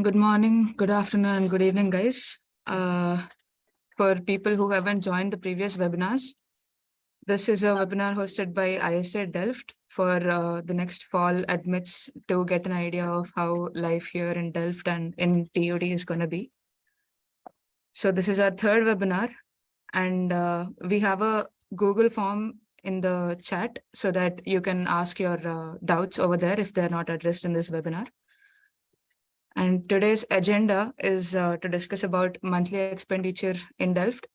Good morning, good afternoon, and good evening, guys. For people who haven't joined the previous webinars, this is a webinar hosted by ISA Delft for the next fall admits to get an idea of how life here in Delft and in TUD is going to be. So this is our third webinar, and we have a Google form in the chat so that you can ask your doubts over there if they're not addressed in this webinar. And today's agenda is to discuss about monthly expenditure in Delft,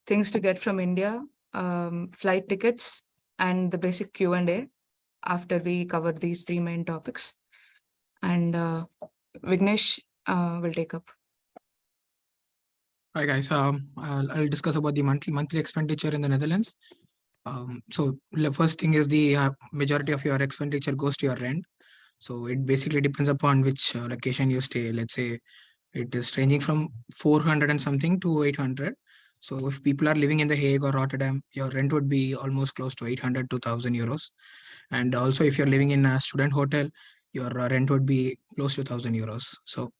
things to get from India, flight tickets, and the basic Q&A after we cover these three main topics. And Vignesh will take up. Hi guys, I'll discuss about the monthly expenditure in the Netherlands. So the first thing is the majority of your expenditure goes to your rent. So it basically depends upon which location you stay. Let's say it is ranging from 400 and something to 800. So if people are living in The Hague or Rotterdam, your rent would be almost close to 800 to 1,000 euros. And also if you're living in a student hotel, your rent would be close to 1,000 euros. So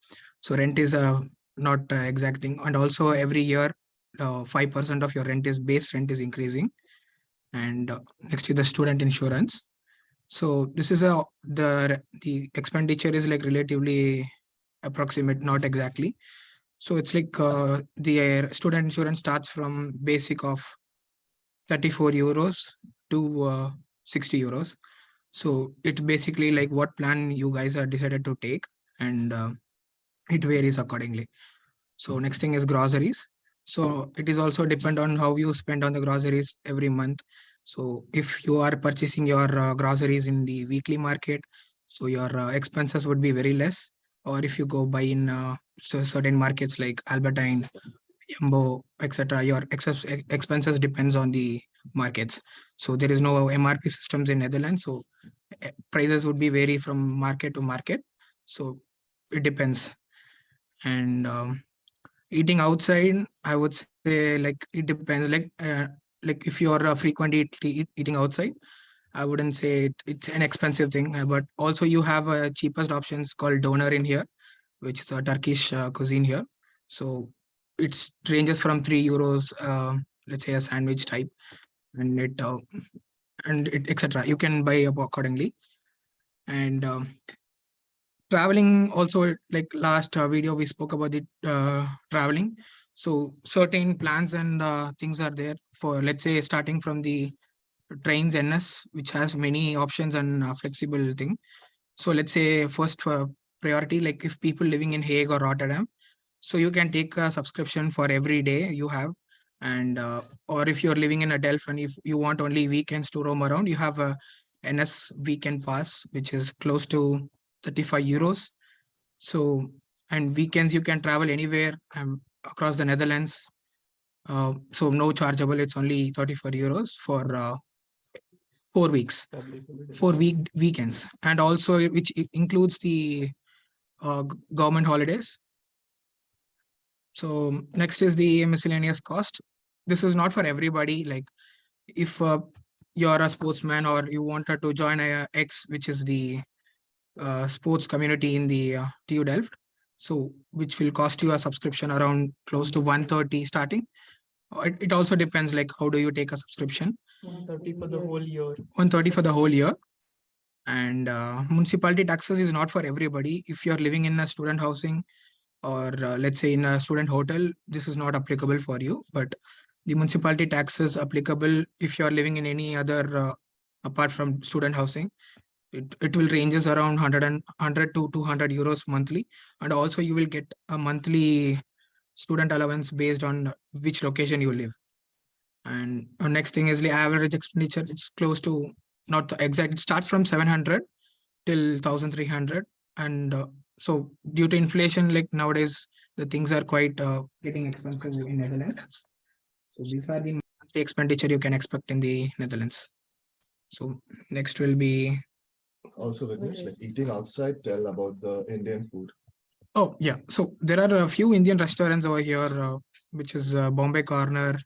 rent is not exact thing. And also every year, 5% of your base rent is increasing. And next is the student insurance. So this is the expenditure is like relatively approximate, not exactly. So it's like the student insurance starts from basic of 34 euros to 60 euros. So it's basically like what plan you guys are decided to take, and it varies accordingly. So next thing is groceries. So it is also depend on how you spend on the groceries every month. So if you are purchasing your groceries in the weekly market, so your expenses would be very less. Or if you go buy in certain markets like Albertine, Yumbo, etc., your expenses depends on the markets. So there is no MRP systems in Netherlands. So prices would be vary from market to market. So it depends. And eating outside, I would say like it depends. Like if you're frequently eating outside, I wouldn't say it's an expensive thing. But also you have a cheapest options called Doner in here, which is a Turkish cuisine here. So it ranges from 3 euros, let's say a sandwich type, and it etc. You can buy accordingly. And traveling also, like last video we spoke about the traveling. So certain plans and things are there for, let's say, starting from the trains NS, which has many options and flexible thing. So let's say first for priority, like if people living in Hague or Rotterdam, so you can take a subscription for every day you have. And or if you're living in a Delft and if you want only weekends to roam around, you have a NS weekend pass, which is close to 35 euros. So, and weekends you can travel anywhere across the Netherlands. So no chargeable, it's only 34 euros for 4 weeks, 4 weekends. And also which includes the government holidays. So next is the miscellaneous cost. This is not for everybody. Like if you're a sportsman or you wanted to join a X, which is the sports community in the TU Delft, so which will cost you a subscription around close to 130 starting. It also depends like how do you take a subscription. 130 for the whole year. 130 for the whole year. And municipality taxes is not for everybody. If you're living in a student housing or let's say in a student hotel, this is not applicable for you. But the municipality tax is applicable if you're living in any other apart from student housing. It will ranges around 100 to 200 euros monthly. And also you will get a monthly student allowance based on which location you live. And next thing is the average expenditure. It's close to, not the exact, it starts from 700 till 1,300. And so due to inflation, like nowadays, the things are quite getting expensive in Netherlands. So these are the monthly expenditure you can expect in the Netherlands. So next will be also Vignesh, like eating outside, tell about the Indian food. Oh yeah, so there are a few Indian restaurants over here, which is Bombay Corner,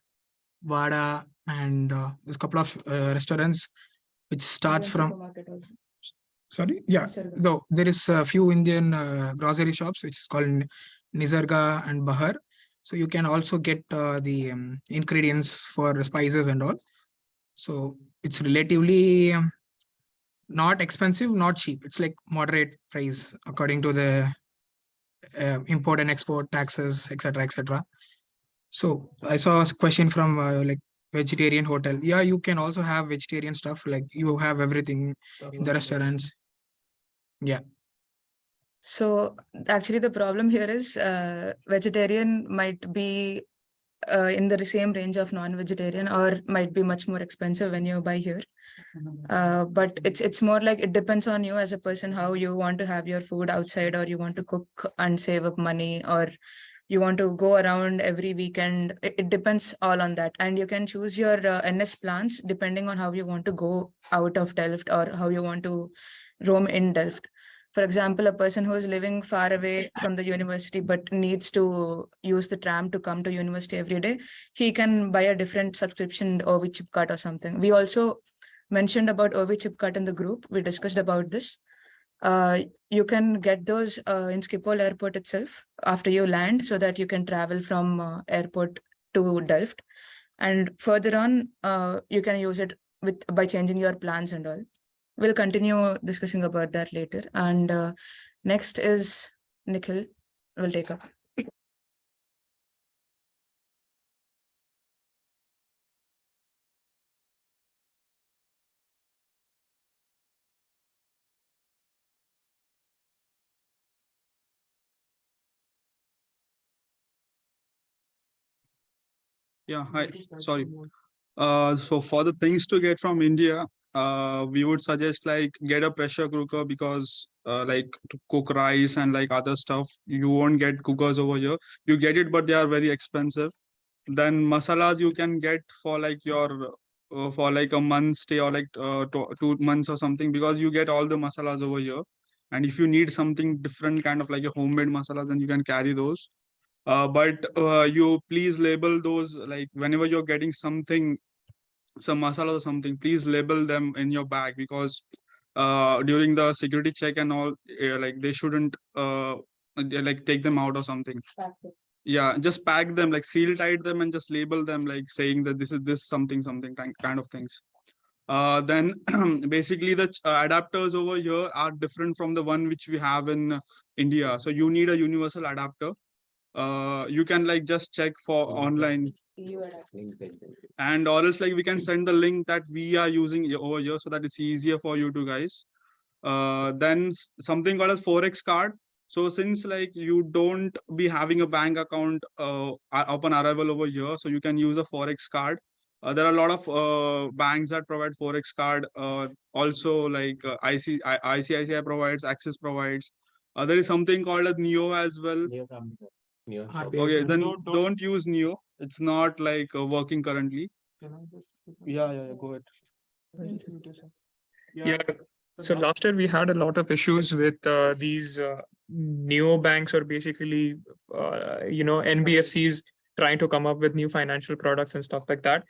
Vada, and there's a couple of restaurants which starts from Sorry, yeah. Though there is a few Indian grocery shops which is called Nisarga and Bahar. So you can also get the ingredients for spices and all. So it's relatively not expensive, not cheap. It's like moderate price according to the import and export taxes, etc., etc. So I saw a question from like vegetarian hotel. Yeah, you can also have vegetarian stuff. Like you have everything in the restaurants. Yeah. So actually the problem here is vegetarian might be in the same range of non-vegetarian, or might be much more expensive when you buy here. But it's more like it depends on you as a person, how you want to have your food outside, or you want to cook and save up money, or you want to go around every weekend. It depends all on that. And you can choose your NS plans depending on how you want to go out of Delft or how you want to roam in Delft. For example, a person who is living far away from the university but needs to use the tram to come to university every day, he can buy a different subscription, OV chip card or something. We also mentioned about OV chip card in the group. We discussed about this. You can get those in Schiphol airport itself after you land, so that you can travel from airport to Delft. And further on, you can use it by changing your plans and all. We'll continue discussing about that later. And next is Nikhil will take up. Yeah, hi. Sorry. So for the things to get from India, we would suggest like get a pressure cooker, because like to cook rice and like other stuff, you won't get cookers over here. You get it, but they are very expensive. Then masalas you can get for like your for like a month stay, or like 2 months or something, because you get all the masalas over here. And if you need something different, kind of like a homemade masalas, then you can carry those. But you please label those, like whenever you're getting something, some masala or something, please label them in your bag, because during the security check and all, like they shouldn't like take them out or something. Yeah, just pack them, like seal tight them and just label them, like saying that this is this something something kind of things. Then basically the adapters over here are different from the one which we have in India. So you need a universal adapter. You can like just check for online, and or else like we can send the link that we are using over here, so that it's easier for you to guys. Then something called as Forex card. So since like you don't be having a bank account upon arrival over here, so you can use a Forex card. There are a lot of banks that provide Forex card. Also like ICICI provides, Axis provides. There is something called a Neo as well. Okay, then don't use Neo. It's not like working currently. Yeah, go ahead. Yeah. So last year we had a lot of issues with these neo banks, or basically, NBFCs trying to come up with new financial products and stuff like that.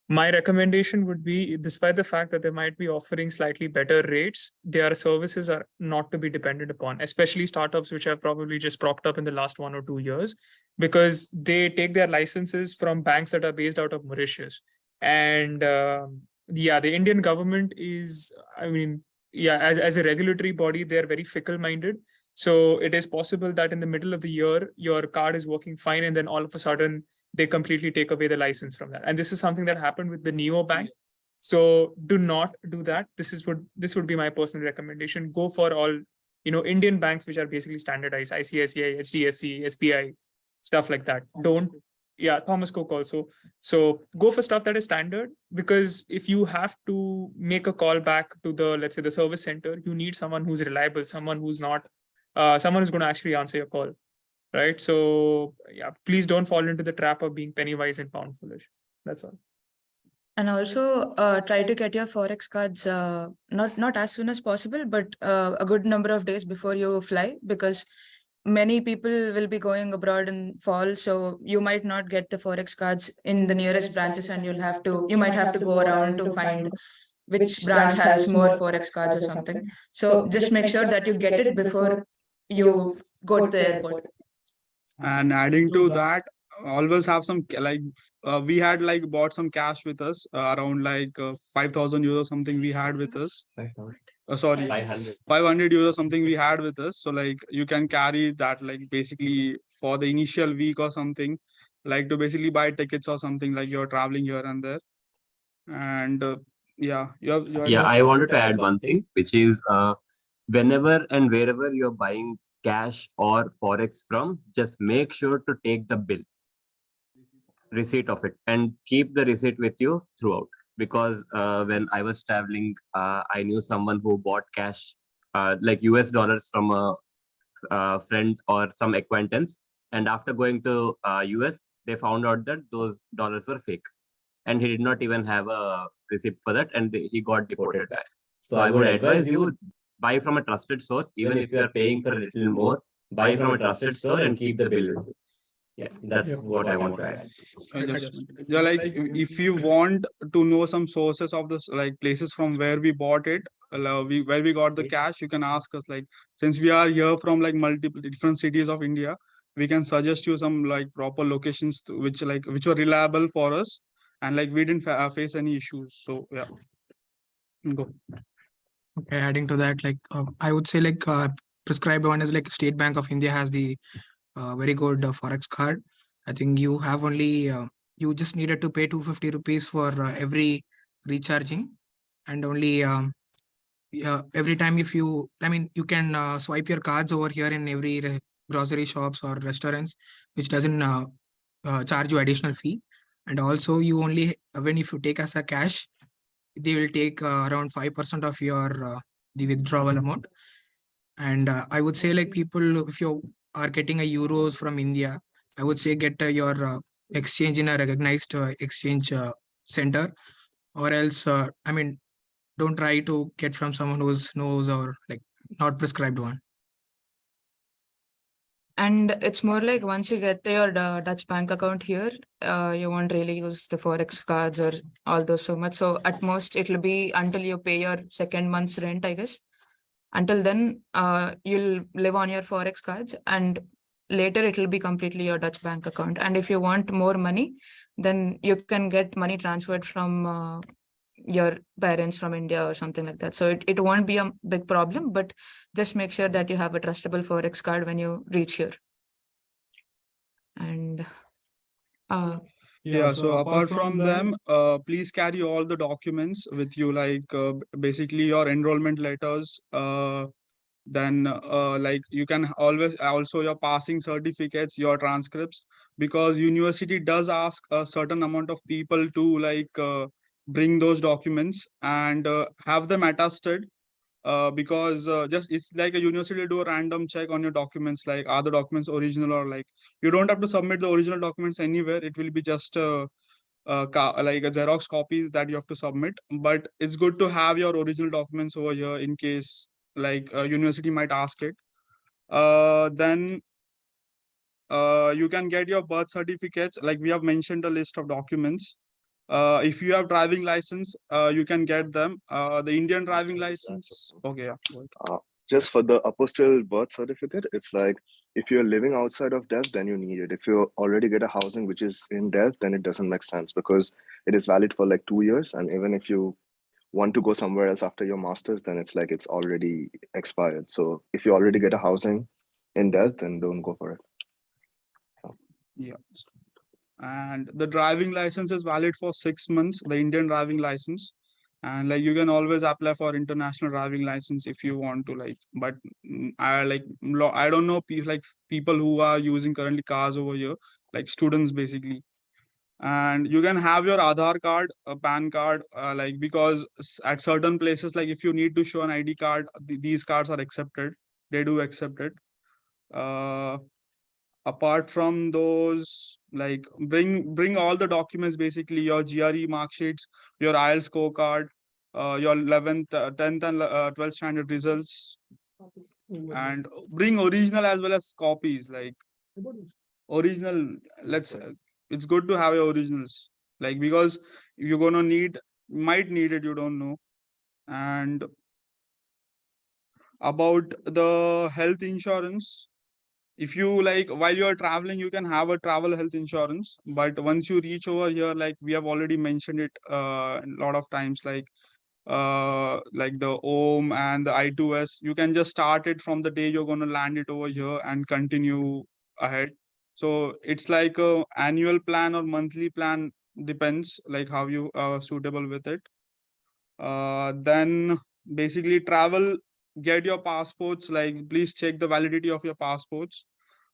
My recommendation would be, despite the fact that they might be offering slightly better rates, their services are not to be dependent upon, especially startups which have probably just propped up in the last 1 or 2 years, because they take their licenses from banks that are based out of Mauritius. And yeah, the Indian government is, as a regulatory body, they're very fickle-minded. So it is possible that in the middle of the year, your card is working fine, and then all of a sudden, they completely take away the license from that. And this is something that happened with the Neo Bank. So do not do that. This would be my personal recommendation. Go for all, Indian banks, which are basically standardized, ICICI, HDFC, SBI, stuff like that. Thomas Cook also. So go for stuff that is standard, because if you have to make a call back to the, let's say, the service center, you need someone who's reliable, someone who's not, someone who's going to actually answer your call. Right. So yeah, please don't fall into the trap of being penny wise and pound foolish. That's all. And also try to get your Forex cards not as soon as possible, but a good number of days before you fly, because many people will be going abroad in fall. So you might not get the Forex cards in the nearest branches, and you might have to go around to find which branch has more forex cards or something. So just make sure that you get it before you go to the airport. And adding to that, always have some we had like bought some cash with us, around like 5,000 euros something we had with us. 5,000. Sorry, 500 euros something we had with us. So like you can carry that like basically for the initial week or something, like to basically buy tickets or something, like you're traveling here and there. And yeah, Yeah, I wanted to add one thing, which is whenever and wherever you're buying cash or forex from, just make sure to take the receipt of it, and keep the receipt with you throughout. Because when I was traveling, I knew someone who bought cash, like US dollars from a friend or some acquaintance, and after going to US, they found out that those dollars were fake, and he did not even have a receipt for that, and he got deported back. So I would advise you, buy from a trusted source. Even if you are paying for a little more, buy from a trusted store and keep the bill with you. Yeah, that's what I want to add. Yeah, like if you want to know some sources of this, like places from where we bought it, where we got the cash, you can ask us. Like, since we are here from like multiple different cities of India, we can suggest you some like proper locations which were reliable for us, and like we didn't face any issues. So yeah, go. Okay, adding to that, like I would say like prescribed one is like State Bank of India has the very good forex card. I think you have only you just needed to pay 250 rupees for every recharging, and only every time if you, I mean, you can swipe your cards over here in every grocery shops or restaurants, which doesn't charge you additional fee. And also you only, when if you take as a cash, they will take around 5% of your the withdrawal amount. And I would say like people, if you are getting a euros from India, I would say get your exchange in a recognized exchange center, or else I mean, don't try to get from someone who's knows or like not prescribed one. And it's more like once you get your Dutch bank account here, you won't really use the forex cards or all those so much. So at most it'll be until you pay your second month's rent, I guess. Until then, you'll live on your forex cards, and later it'll be completely your Dutch bank account. And if you want more money, then you can get money transferred from your parents from India or something like that. So it won't be a big problem, but just make sure that you have a trustable forex card when you reach here. And Yeah, so apart from them, please carry all the documents with you, like basically your enrollment letters, then like you can always also your passing certificates, your transcripts, because university does ask a certain amount of people to like bring those documents and have them attested, because just it's like a university will do a random check on your documents, like are the documents original, or like you don't have to submit the original documents anywhere. It will be just like a Xerox copies that you have to submit. But it's good to have your original documents over here in case like university might ask it. Then you can get your birth certificates. Like we have mentioned a list of documents. If you have driving license, you can get them. The Indian driving license. Okay, yeah. Just for the apostille birth certificate, it's like if you're living outside of Delft, then you need it. If you already get a housing which is in Delft, then it doesn't make sense because it is valid for like 2 years. And even if you want to go somewhere else after your master's, then it's like it's already expired. So if you already get a housing in Delft, then don't go for it. Yeah. And the driving license is valid for 6 months, the Indian driving license. And like you can always apply for international driving license if you want to, like, but I don't know people who are using currently cars over here, like students basically. And you can have your Aadhaar card, a PAN card, like because at certain places, like if you need to show an ID card, these cards are accepted. They do accept it. Apart from those, like bring all the documents, basically your GRE mark sheets, your IELTS scorecard, your 11th 10th and 12th standard results, and bring original as well as copies. Like original, it's good to have your originals, like because you're gonna might need it, you don't know. And about the health insurance, if you like, while you're traveling, you can have a travel health insurance, but once you reach over here, like we have already mentioned it a lot of times, like the OM and the I2S, you can just start it from the day you're going to land it over here and continue ahead. So it's like a annual plan or monthly plan, depends like how you are suitable with it. Then basically travel, get your passports, like please check the validity of your passports.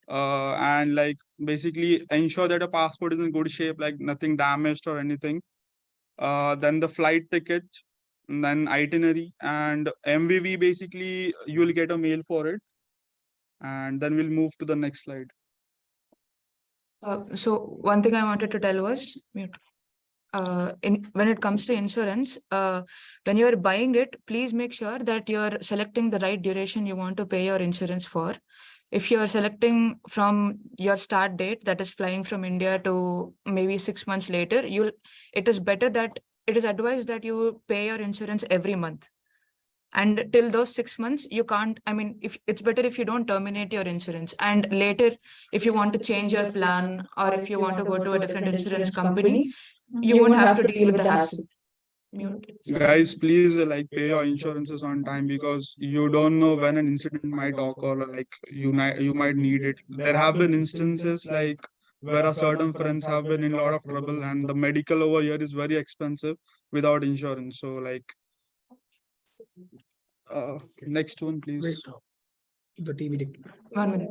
And like basically ensure that a passport is in good shape, like nothing damaged or anything. Then the flight ticket, and then itinerary and MVV, basically you'll get a mail for it. And then we'll move to the next slide. So one thing I wanted to tell was, when it comes to insurance, when you are buying it, please make sure that you are selecting the right duration you want to pay your insurance for. If you are selecting from your start date, that is flying from India to maybe 6 months later, it is advised that you pay your insurance every month. And till those 6 months, you can't, if it's better if you don't terminate your insurance. And later, if you want to change your plan or if you want to go to a different insurance company, you won't have to deal with the hassle. Guys, please like pay your insurances on time, because you don't know when an incident might occur, or like you might need it. There have been instances like where a certain friends have been in a lot of trouble, and the medical over here is very expensive without insurance. So like next one, please. Wait, the TB 1 minute.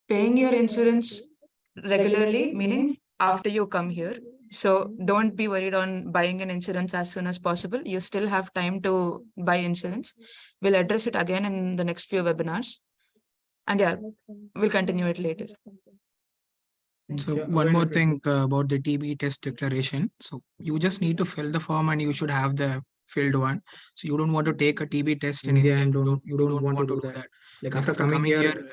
Paying your insurance regularly, meaning after you come here. So don't be worried on buying an insurance as soon as possible. You still have time to buy insurance. We'll address it again in the next few webinars. And yeah, we'll continue it later. So one more thing about the TB test declaration. So you just need to fill the form and you should have the filled one. So you don't want to take a TB test in India and you don't want to do that. Like after coming here,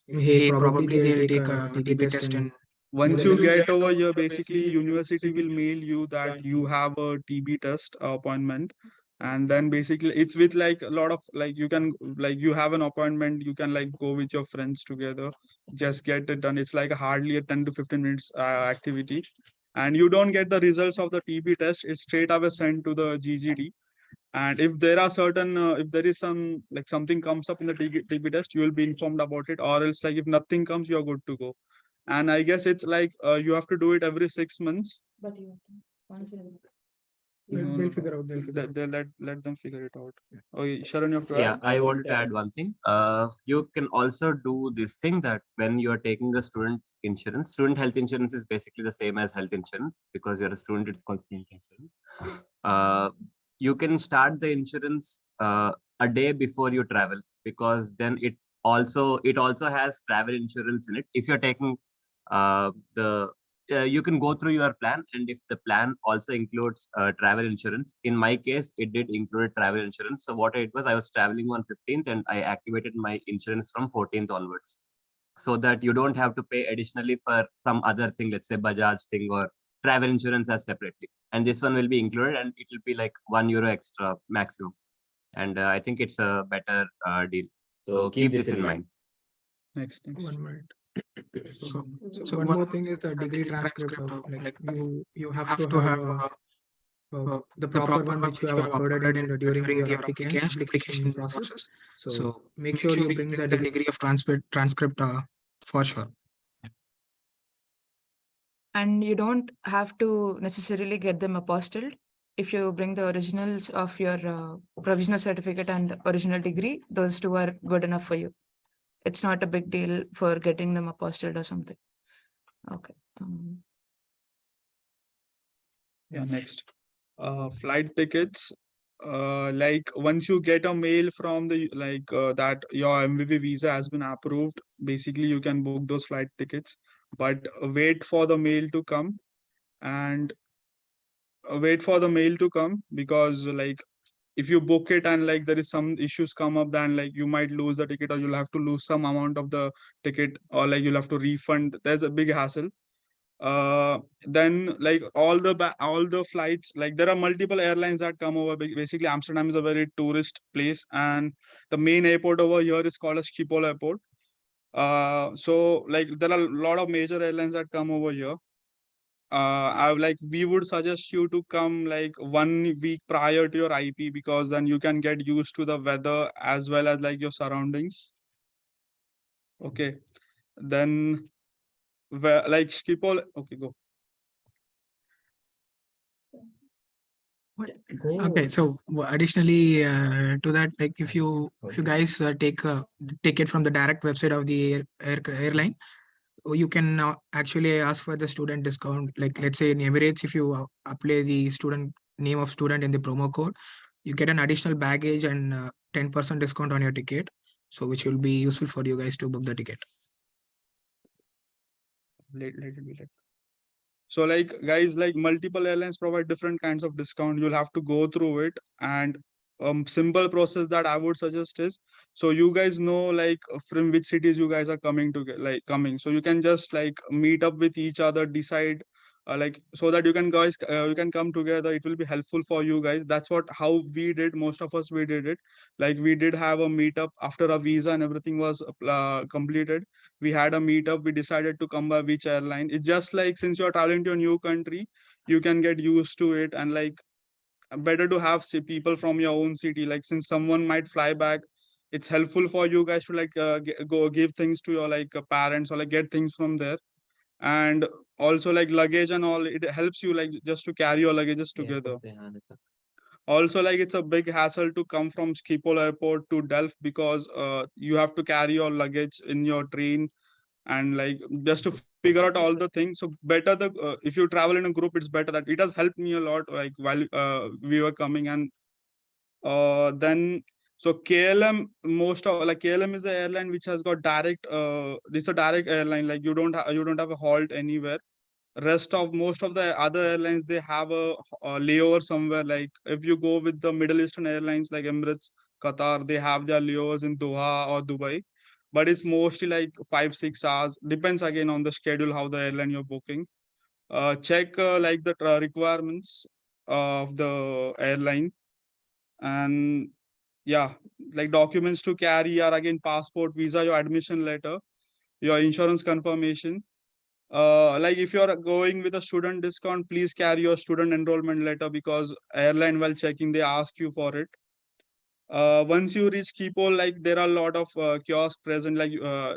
hey, probably they'll take a TB test and Once you get over here, basically university will mail you that you have a TB test appointment. And then basically it's with like a lot of like you can like you have an appointment, you can like go with your friends together, just get it done. It's like hardly a 10 to 15 minutes activity. And you don't get the results of the TB test, it's straight away sent to the GGD. And if there are certain if there is some like something comes up in the TB test, you will be informed about it, or else like if nothing comes, you're good to go. And I guess it's like you have to do it every 6 months. But you once they'll figure out. Let them figure it out. Okay, Sharon, you have to Yeah, add? I wanted to add one thing. You can also do this thing that when you are taking the student health insurance is basically the same as health insurance because you're a student. It's called student insurance. You can start the insurance a day before you travel, because then it also has travel insurance in it. If you're taking you can go through your plan, and if the plan also includes travel insurance, in my case it did include travel insurance. So what I did was I was traveling on 15th and I activated my insurance from 14th onwards, so that you don't have to pay additionally for some other thing, let's say Bajaj thing or travel insurance as separately. And this one will be included, and it will be like €1 extra maximum. And I think it's a better deal. So keep this in mind. Next. 1 minute. So one more thing is the degree transcript. Like you have to have the proper one which you have uploaded in during your application process. So make sure you bring the degree of transcript for sure. And you don't have to necessarily get them apostilled. If you bring the originals of your provisional certificate and original degree, those two are good enough for you. It's not a big deal for getting them apostilled or something. Okay. Yeah, next. Flight tickets. Like once you get a mail from the that your MVV visa has been approved, basically you can book those flight tickets. But wait for the mail to come, and because like if you book it and like there is some issues come up, then like you might lose the ticket, or you'll have to lose some amount of the ticket, or like you'll have to refund. There's a big hassle. Then like all the flights, like there are multiple airlines that come over. Basically, Amsterdam is a very tourist place, and the main airport over here is called as Schiphol Airport. So like there are a lot of major airlines that come over here. We would suggest you to come like 1 week prior to your IP, because then you can get used to the weather as well as like your surroundings. Okay, then where like Schiphol. Okay, go. Okay, so additionally to that, like if you guys take it from the direct website of the airline, you can actually ask for the student discount. Like let's say in Emirates, if you apply the student name of student in the promo code, you get an additional baggage and 10% discount on your ticket. So which will be useful for you guys to book the ticket. Let it be. So like guys, like multiple airlines provide different kinds of discount. You'll have to go through it, and simple process that I would suggest is, so you guys know like from which cities you guys are coming to coming. So you can just like meet up with each other, decide like so that you can come together. It will be helpful for you guys. That's how we did. Most of us, we did it. Like we did have a meetup after a visa and everything was completed. We had a meetup. We decided to come by which airline. It's just like since you're traveling to a new country, you can get used to it, and like better to have people from your own city. Like since someone might fly back, it's helpful for you guys to like go give things to your like parents, or like get things from there. And also like luggage and all, it helps you like just to carry your luggages together. Also, like it's a big hassle to come from Schiphol Airport to Delft, because you have to carry your luggage in your train, and like just to figure out all the things. So better if you travel in a group, it's better. That it has helped me a lot, like while we were coming. And then so KLM, KLM is the airline which has got direct this is a direct airline. Like you don't have a halt anywhere. Rest of most of the other airlines, they have a layover somewhere. Like if you go with the Middle Eastern airlines like Emirates, Qatar, they have their layovers in Doha or Dubai, but it's mostly like 5-6 hours. Depends again on the schedule, how the airline you're booking. Check like the requirements of the airline. And yeah, like documents to carry are again passport, visa, your admission letter, your insurance confirmation. Like if you're going with a student discount, please carry your student enrollment letter, because airline while checking, they ask you for it. Once you reach Schiphol, like there are a lot of kiosks present, like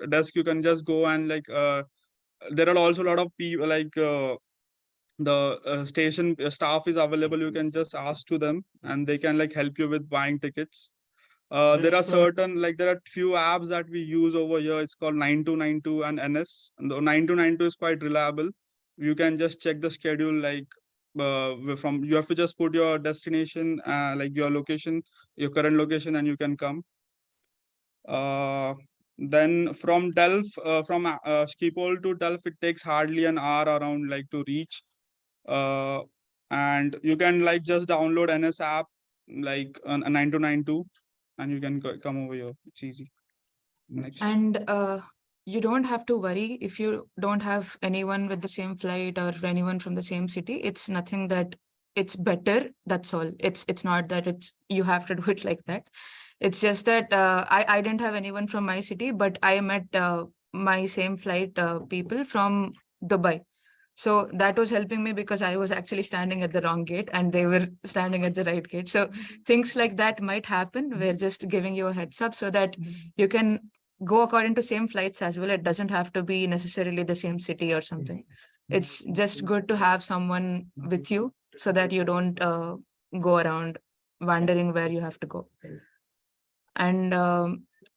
desk, you can just go and like there are also a lot of people like the station staff is available. You can just ask to them, and they can like help you with buying tickets. There are few apps that we use over here. It's called 9292 and NS. And the 9292 is quite reliable. You can just check the schedule, like you have to just put your destination, like your location, your current location, and you can come. Then from Delft, from Schiphol to Delft, it takes hardly an hour around, like to reach. And you can like just download NS app, like a 9292, and you can come over here. It's easy. Next. And you don't have to worry if you don't have anyone with the same flight or anyone from the same city. It's nothing that it's better. That's all. It's not that you have to do it like that. It's just that I didn't have anyone from my city, but I met my same flight people from Dubai. So that was helping me, because I was actually standing at the wrong gate and they were standing at the right gate. So things like that might happen. We're just giving you a heads up so that you can go according to same flights as well. It doesn't have to be necessarily the same city or something. It's just good to have someone with you so that you don't go around wondering where you have to go. And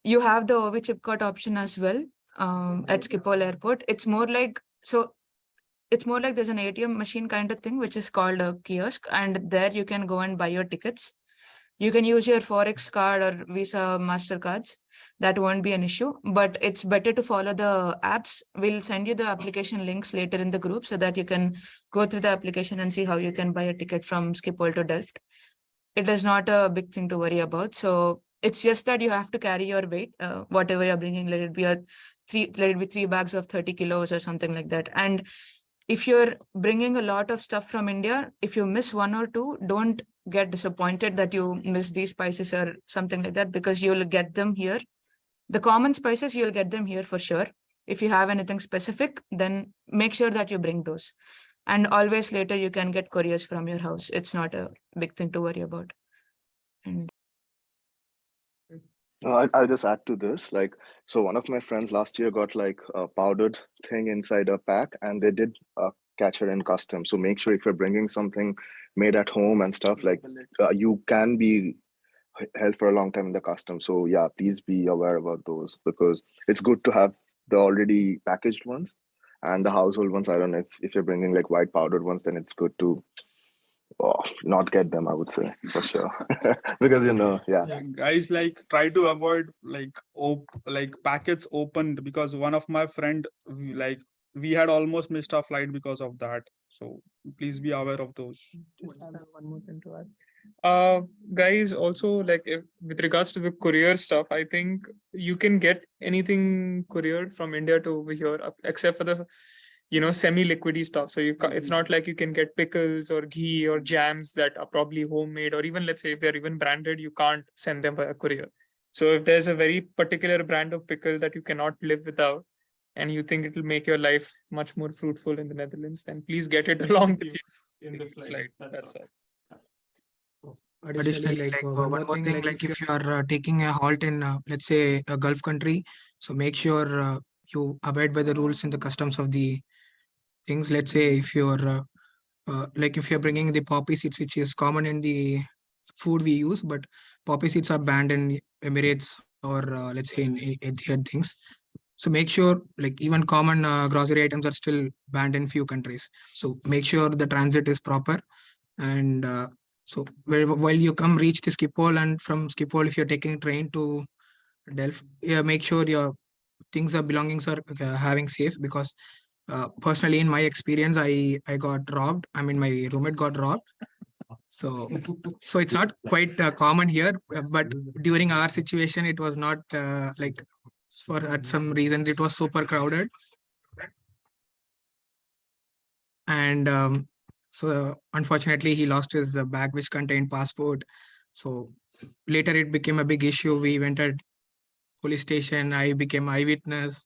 you have the OV chip card option as well at Schiphol Airport. It's more like there's an ATM machine kind of thing, which is called a kiosk. And there you can go and buy your tickets. You can use your Forex card or Visa MasterCards. That won't be an issue, but it's better to follow the apps. We'll send you the application links later in the group so that you can go through the application and see how you can buy a ticket from Schiphol to Delft. It is not a big thing to worry about. So it's just that you have to carry your weight, whatever you're bringing. Let it be 3 bags of 30 kilos or something like that. And if you're bringing a lot of stuff from India, if you miss one or two, don't get disappointed that you miss these spices or something like that, because you'll get them here. The common spices, you'll get them here for sure. If you have anything specific, then make sure that you bring those. And always later you can get couriers from your house. It's not a big thing to worry about. And I'll just add to this. Like, so one of my friends last year got like a powdered thing inside a pack, and they did catch her in custom. So make sure if you're bringing something made at home and stuff, like you can be held for a long time in the custom. So yeah, please be aware about those, because it's good to have the already packaged ones, and the household ones. I don't know if you're bringing like white powdered ones, then it's good to not get them, I would say, for sure. Because Yeah, guys, like try to avoid like packets opened, because one of my friend we had almost missed our flight because of that. So please be aware of those. One more thing to add. Guys, also, like, with regards to the courier stuff, I think you can get anything couriered from India to over here, except for the semi-liquidy stuff. So it's not like you can get pickles or ghee or jams that are probably homemade, or even, let's say, if they're even branded, you can't send them by a courier. So if there's a very particular brand of pickle that you cannot live without, and you think it will make your life much more fruitful in the Netherlands, then please get it along with you in the flight. That's all. Additionally, like one more thing, like if you are taking a halt in, let's say, a Gulf country, so make sure you abide by the rules in the customs of the things. Let's say if you're like if you're bringing the poppy seeds, which is common in the food we use, but poppy seeds are banned in Emirates or let's say in Etihad things. So make sure, like, even common grocery items are still banned in few countries. So make sure the transit is proper. And so while you reach the Schiphol, and from Schiphol, if you're taking train to Delft, make sure your things or belongings are having safe, because personally, in my experience, I got robbed. I mean, my roommate got robbed. So it's not quite common here, but during our situation, it was not like, for at some reason it was super crowded. And so unfortunately, he lost his bag, which contained passport. So later it became a big issue. We went at police station. I became eyewitness.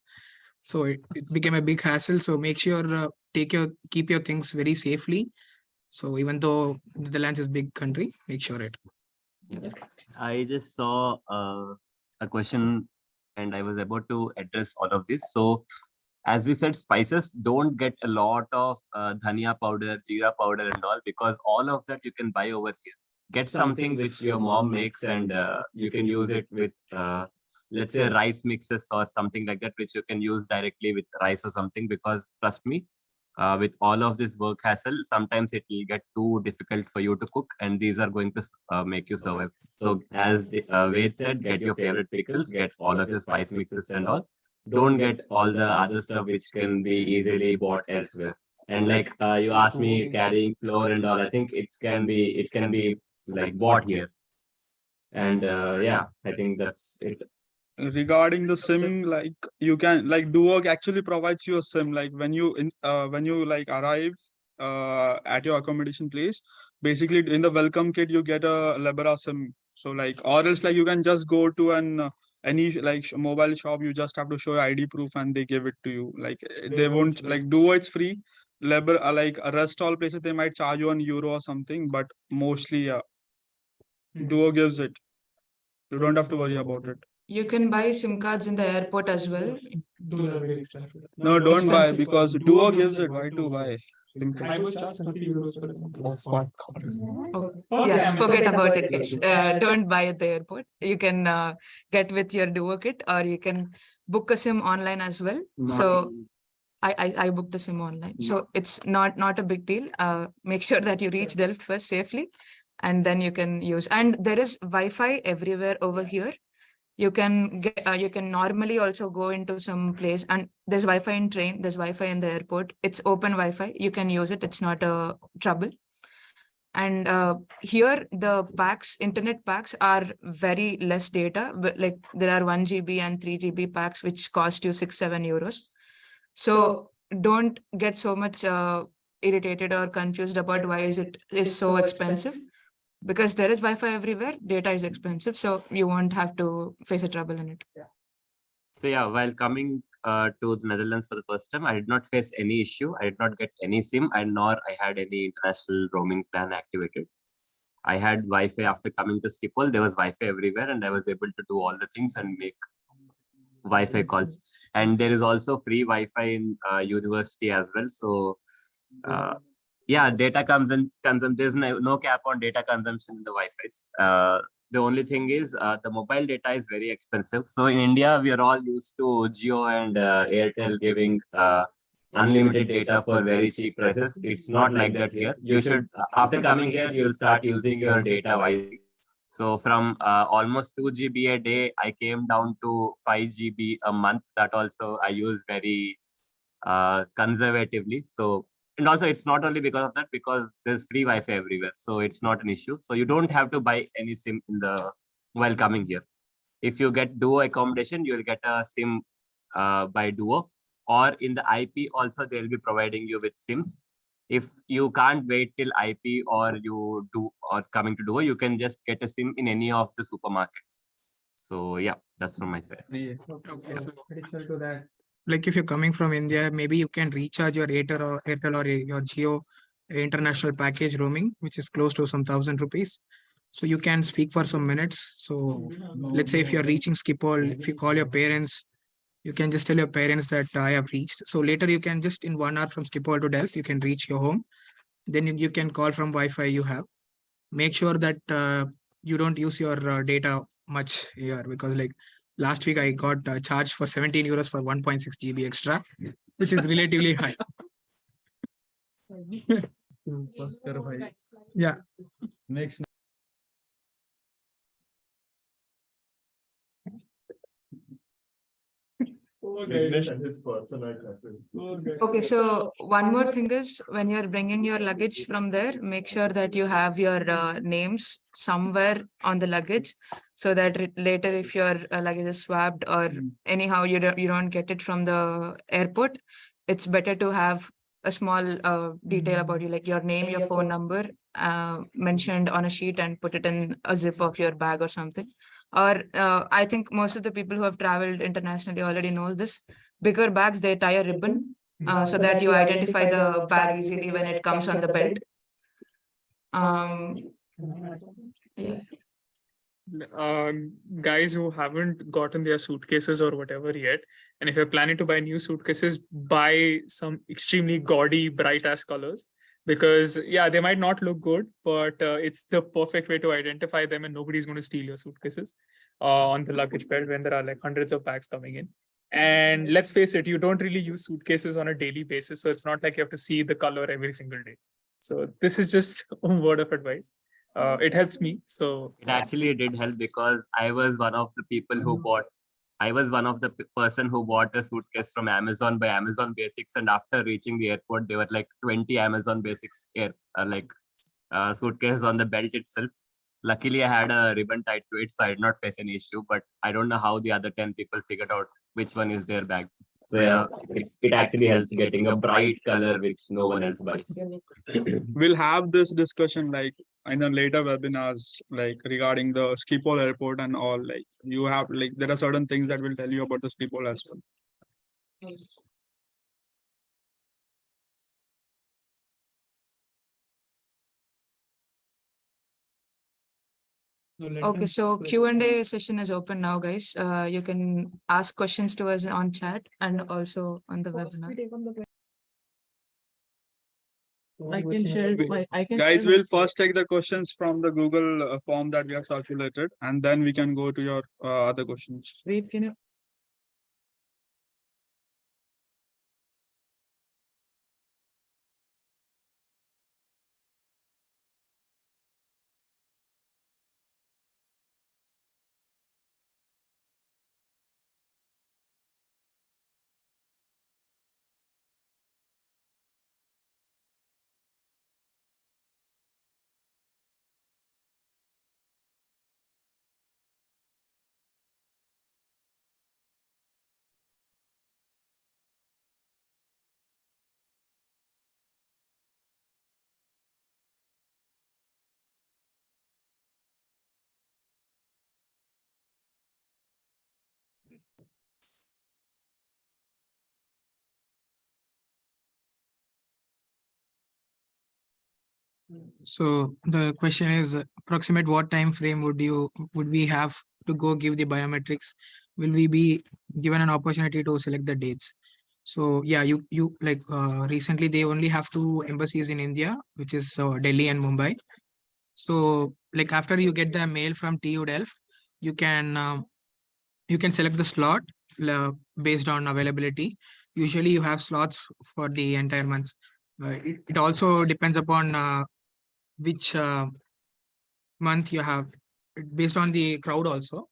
So it became a big hassle. So make sure keep your things very safely. So even though the Netherlands is big country, make sure it. I just saw a question and I was about to address all of this. So as we said, spices, don't get a lot of dhania powder, jeera powder and all, because all of that you can buy over here. Get something which your mom makes, and you can use it with, let's say, rice mixes or something like that, which you can use directly with rice or something, because trust me, with all of this work hassle, sometimes it will get too difficult for you to cook, and these are going to make you survive. So as the Ved said, get your favorite pickles, get all of your spice mixes and all. Don't get all the other stuff which can be easily bought elsewhere. And like you asked me carrying flour and all, I think it can be like bought here. And yeah, I think that's it. Regarding the sim, like you can like Duo actually provides you a sim, like when you like arrive at your accommodation place, basically in the welcome kit you get a Libera sim. So like, or else like you can just go to an any like mobile shop, you just have to show your ID proof and they give it to you. Like they won't like Duo, it's free. Libera, like a rest all places they might charge you €1 or something, but mostly Duo gives it. You don't have to worry about it. you can buy SIM cards in the airport as well. Those are very expensive. No, don't buy, Expensive. because Duo gives it. Why to buy? I was charged €30 for it. Oh, yeah, forget about it, guys. Don't buy at the airport. You can get with your Duo kit, or you can book a SIM online as well. So I booked the SIM online. So it's not a big deal. Make sure that you reach Delft first safely, and then you can use. And there is Wi-Fi everywhere over here. You can normally also go into some place, and there's Wi-Fi in train, there's Wi-Fi in the airport. It's open Wi-Fi. You can use it. It's not a trouble. And here the packs, internet packs, are very less data, but like there are 1 GB and 3 GB packs which cost you €6-7. So don't get so much irritated or confused about why it is so expensive, because there is Wi-Fi everywhere. Data is expensive, so you won't have to face a trouble in it. So yeah, while coming to the Netherlands for the first time, I did not face any issue. I did not get any SIM, and nor I had any international roaming plan activated. I had Wi-Fi after coming to Schiphol. There was Wi-Fi everywhere, and I was able to do all the things and make Wi-Fi calls. And there is also free Wi-Fi in university as well. So yeah, data consumption. There's no cap on data consumption in the Wi-Fi's. The only thing is the mobile data is very expensive. So in India, we are all used to Jio and Airtel giving unlimited data for very cheap prices. It's not like that here. You should, after coming here, you'll start using your data wisely. So from almost 2 GB a day, I came down to 5 GB a month. That also I use very conservatively. So, and also it's not only because of that, because there's free Wi-Fi everywhere. So it's not an issue. So you don't have to buy any SIM in the while coming here. If you get Duo accommodation, you'll get a SIM by Duo, or in the IP also they'll be providing you with SIMs. If you can't wait till IP or you do or coming to Duo, you can just get a SIM in any of the supermarket. So yeah, that's from my side. Okay, so like if you're coming from India, maybe you can recharge your Airtel or your Jio international package roaming, which is close to some ₹1,000. So you can speak for some minutes. So let's say if you're reaching Schiphol, if you call your parents, you can just tell your parents that I have reached. So later you can just in 1 hour from Schiphol to Delft, you can reach your home. Then you can call from Wi-Fi you have. Make sure that you don't use your data much here, because like last week I got charged for €17 for 1.6 GB extra, which is relatively high. Yeah. Next. Okay, so one more thing is when you're bringing your luggage from there, make sure that you have your names somewhere on the luggage, so that later if your luggage is swapped or anyhow you don't get it from the airport, it's better to have a small detail about you, like your name, your phone number, mentioned on a sheet and put it in a zip of your bag or something. Or I think most of the people who have traveled internationally already knows this. Bigger bags, they tie a ribbon so that you identify the bag easily when it comes on the belt. Yeah. Guys who haven't gotten their suitcases or whatever yet, and if you're planning to buy new suitcases, buy some extremely gaudy, bright ass colors, because yeah, they might not look good, but it's the perfect way to identify them, and nobody's going to steal your suitcases on the luggage belt when there are like hundreds of bags coming in. And let's face it, you don't really use suitcases on a daily basis, so it's not like you have to see the color every single day. So this is just a word of advice. It helps me. So It actually did help, because I was one of the people who bought. I was one of the person who bought a suitcase from Amazon by Amazon Basics, and after reaching the airport, there were like 20 Amazon Basics suitcases on the belt itself. Luckily, I had a ribbon tied to it, so I did not face any issue. But I don't know how the other 10 people figured out which one is their bag. So yeah, it actually helps getting a bright color which no one else buys. We'll have this discussion like in a later webinars, like regarding the Schiphol airport and all. Like you have like there are certain things that will tell you about the Schiphol as well. Okay, so Q&A session is open now, guys. You can ask questions to us on chat and also on the webinar. I can share my. Guys, we'll first take the questions from the Google form that we have circulated, and then we can go to your other questions. Wait, can you So the question is, approximate what time frame would we have to go give the biometrics? Will we be given an opportunity to select the dates? So yeah, you like recently they only have two embassies in India, which is Delhi and Mumbai. So like after you get the mail from TU Delft, you can select the slot based on availability. Usually you have slots for the entire months. It also depends upon which month you have, based on the crowd also.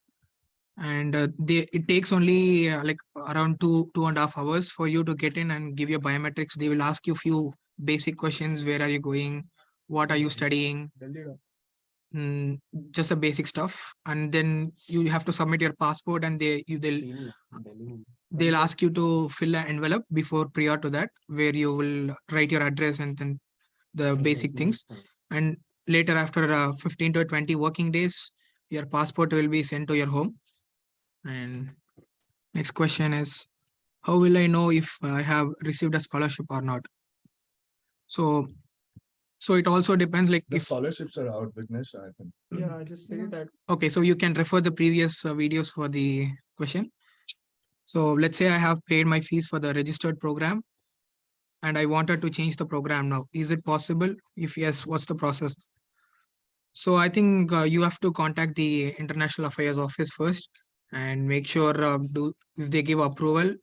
And it takes only like around 2.5 hours for you to get in and give your biometrics. They will ask you few basic questions. Where are you going? What are you studying? Just the basic stuff. And then you have to submit your passport, and they'll ask you to fill an envelope prior to that, where you will write your address and then the basic things. And later, after 15 to 20 working days, your passport will be sent to your home. And next question is, how will I know if I have received a scholarship or not? So it also depends, like if scholarships are out, Vignesh, I think. Yeah, I just say that. okay, so you can refer the previous videos for the question. So let's say I have paid my fees for the registered program and I wanted to change the program now. Is it possible? If yes, what's the process? So I think you have to contact the International Affairs Office first and make sure if they give approval,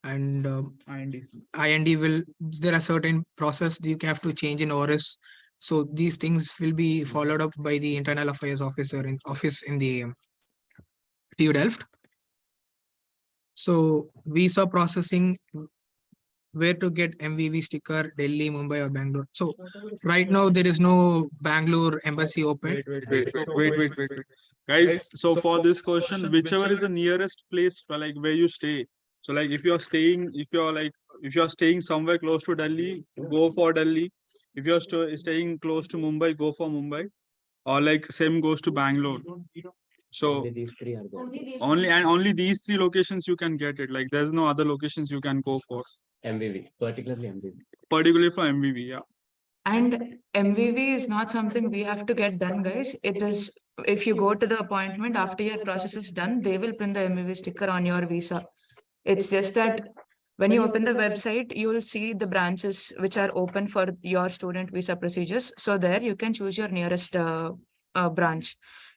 and IND will, there are certain process you have to change in ORIS. So these things will be followed up by the Internal Affairs Officer in office in the TU Delft. So visa processing, where to get MVV sticker, Delhi, Mumbai or Bangalore. So right now there is no Bangalore embassy open. Wait. Guys, so for this question, whichever is the nearest place like where you stay. So like if you're staying somewhere close to Delhi, go for Delhi. If you're staying close to Mumbai, go for Mumbai. Or like same goes to Bangalore. So only these three locations you can get it. Like there's no other locations you can go for. MVV, particularly For MVV, yeah. And MVV is not something we have to get done, guys. It is, if you go to the appointment after your process is done, they will print the MVV sticker on your visa. It's just that when you open the website, you will see the branches which are open for your student visa procedures. So there you can choose your nearest branch.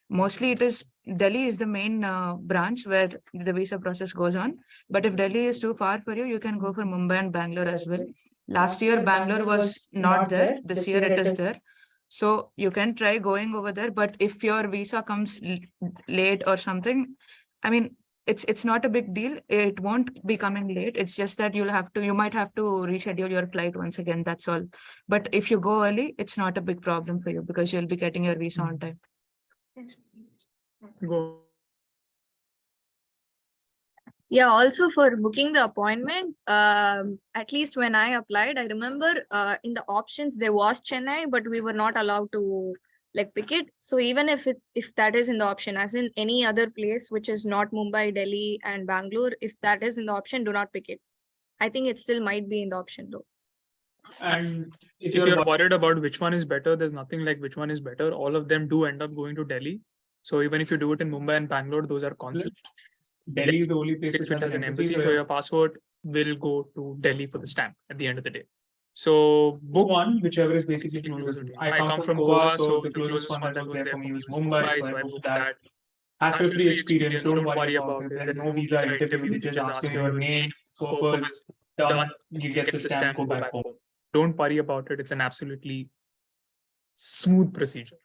Mostly it is Delhi is the main branch where the visa process goes on. But if Delhi is too far for you, you can go for Mumbai and Bangalore as well. Last year, Bangalore was not there. This year it is there. So you can try going over there. But if your visa comes late or something, I mean, it's not a big deal. It won't be coming late. It's just that you might have to reschedule your flight once again. That's all. But if you go early, it's not a big problem for you because you'll be getting your visa on time. Go. Yeah, also for booking the appointment, at least when I applied, I remember in the options there was Chennai, but we were not allowed to like pick it. So even if that is in the option, as in any other place which is not Mumbai, Delhi and Bangalore, if that is in the option, do not pick it. I think it still might be in the option though. And if you're worried about which one is better, there's nothing like which one is better. All of them do end up going to Delhi. So even if you do it in Mumbai and Bangalore, those are consulates. Delhi is the only place which has an embassy. So your passport will go to Delhi for the stamp at the end of the day. So book one, whichever is basically closer to you. I come from Goa, so the closest one that was there for me was Mumbai. So I booked that. Hassle-free experience. Don't worry about it. There's no visa interview. They just ask your name, purpose, done. You get the stamp, go back home. Don't worry about it. It's an absolutely smooth procedure.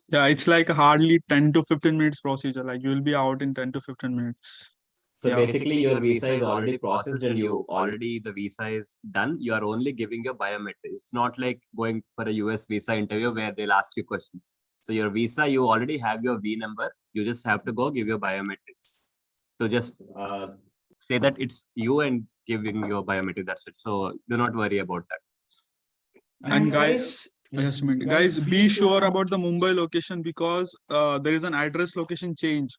Yeah, it's like hardly 10 to 15 minutes procedure. Like you will be out in 10 to 15 minutes. So Yeah. basically your visa is already processed and the visa is done. You are only giving your biometrics. It's not like going for a US visa interview where they'll ask you questions. So your visa, you already have your V number. You just have to go give your biometrics. So just say that it's you and giving your biometric. That's it. So do not worry about that. And guys, just a minute. Guys, be sure about the Mumbai location because there is an address location change.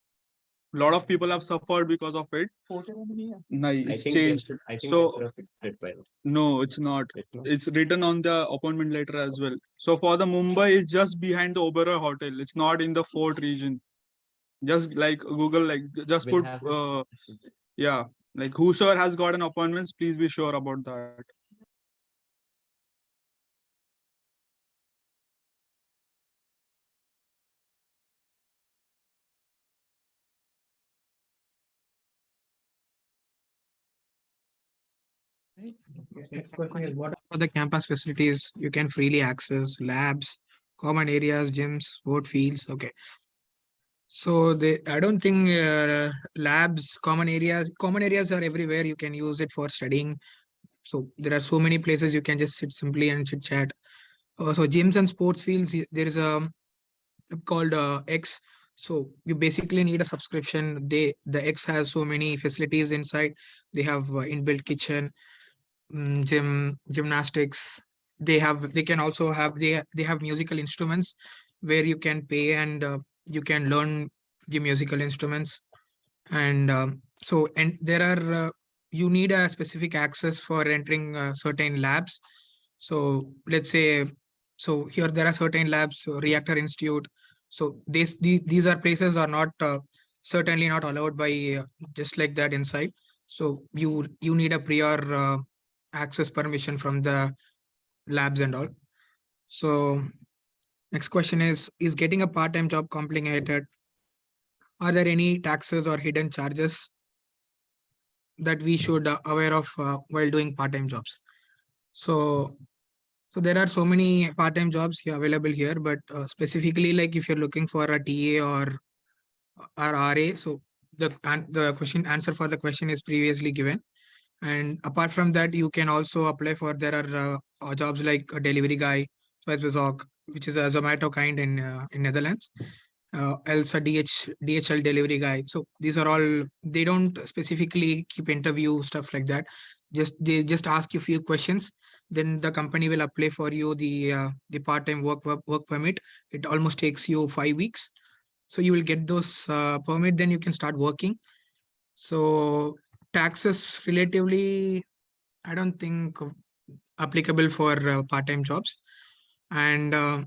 a lot of people have suffered because of it. No, it's changed. So no, it's not. It's written on the appointment letter as well. So for the Mumbai, it's just behind the Oberoi Hotel. It's not in the Fort region. Just like Google, like just put yeah, like whosoever has got an appointments, please be sure about that. Next question is, what are the campus facilities you can freely access? Labs, common areas, gyms, sport fields. Okay. So I don't think labs, common areas are everywhere. You can use it for studying. So there are so many places you can just sit simply and chit chat. So gyms and sports fields, there is a called X. So you basically need a subscription. The X has so many facilities inside. They have inbuilt kitchen, gym, gymnastics. They can also have they have musical instruments where you can pay and you can learn the musical instruments. And and there are you need a specific access for entering certain labs. So let's say, so here there are certain labs, so Reactor Institute. So these are places are not certainly not allowed by just like that inside. So you need a prior access permission from the labs and all. So next question is getting a part-time job complicated? Are there any taxes or hidden charges that we should aware of while doing part-time jobs? So there are so many part-time jobs here available here, but specifically like if you're looking for a TA or RA, so the question answer for the question is previously given. And apart from that, you can also apply for, there are jobs like a delivery guy, which is a Zomato kind in Netherlands. Else a DHL delivery guy. So these are all, they don't specifically keep interview stuff like that. They just ask you few questions, then the company will apply for you the part-time work permit. It almost takes you 5 weeks. So you will get those permit, then you can start working. So taxes relatively, I don't think applicable for part-time jobs. And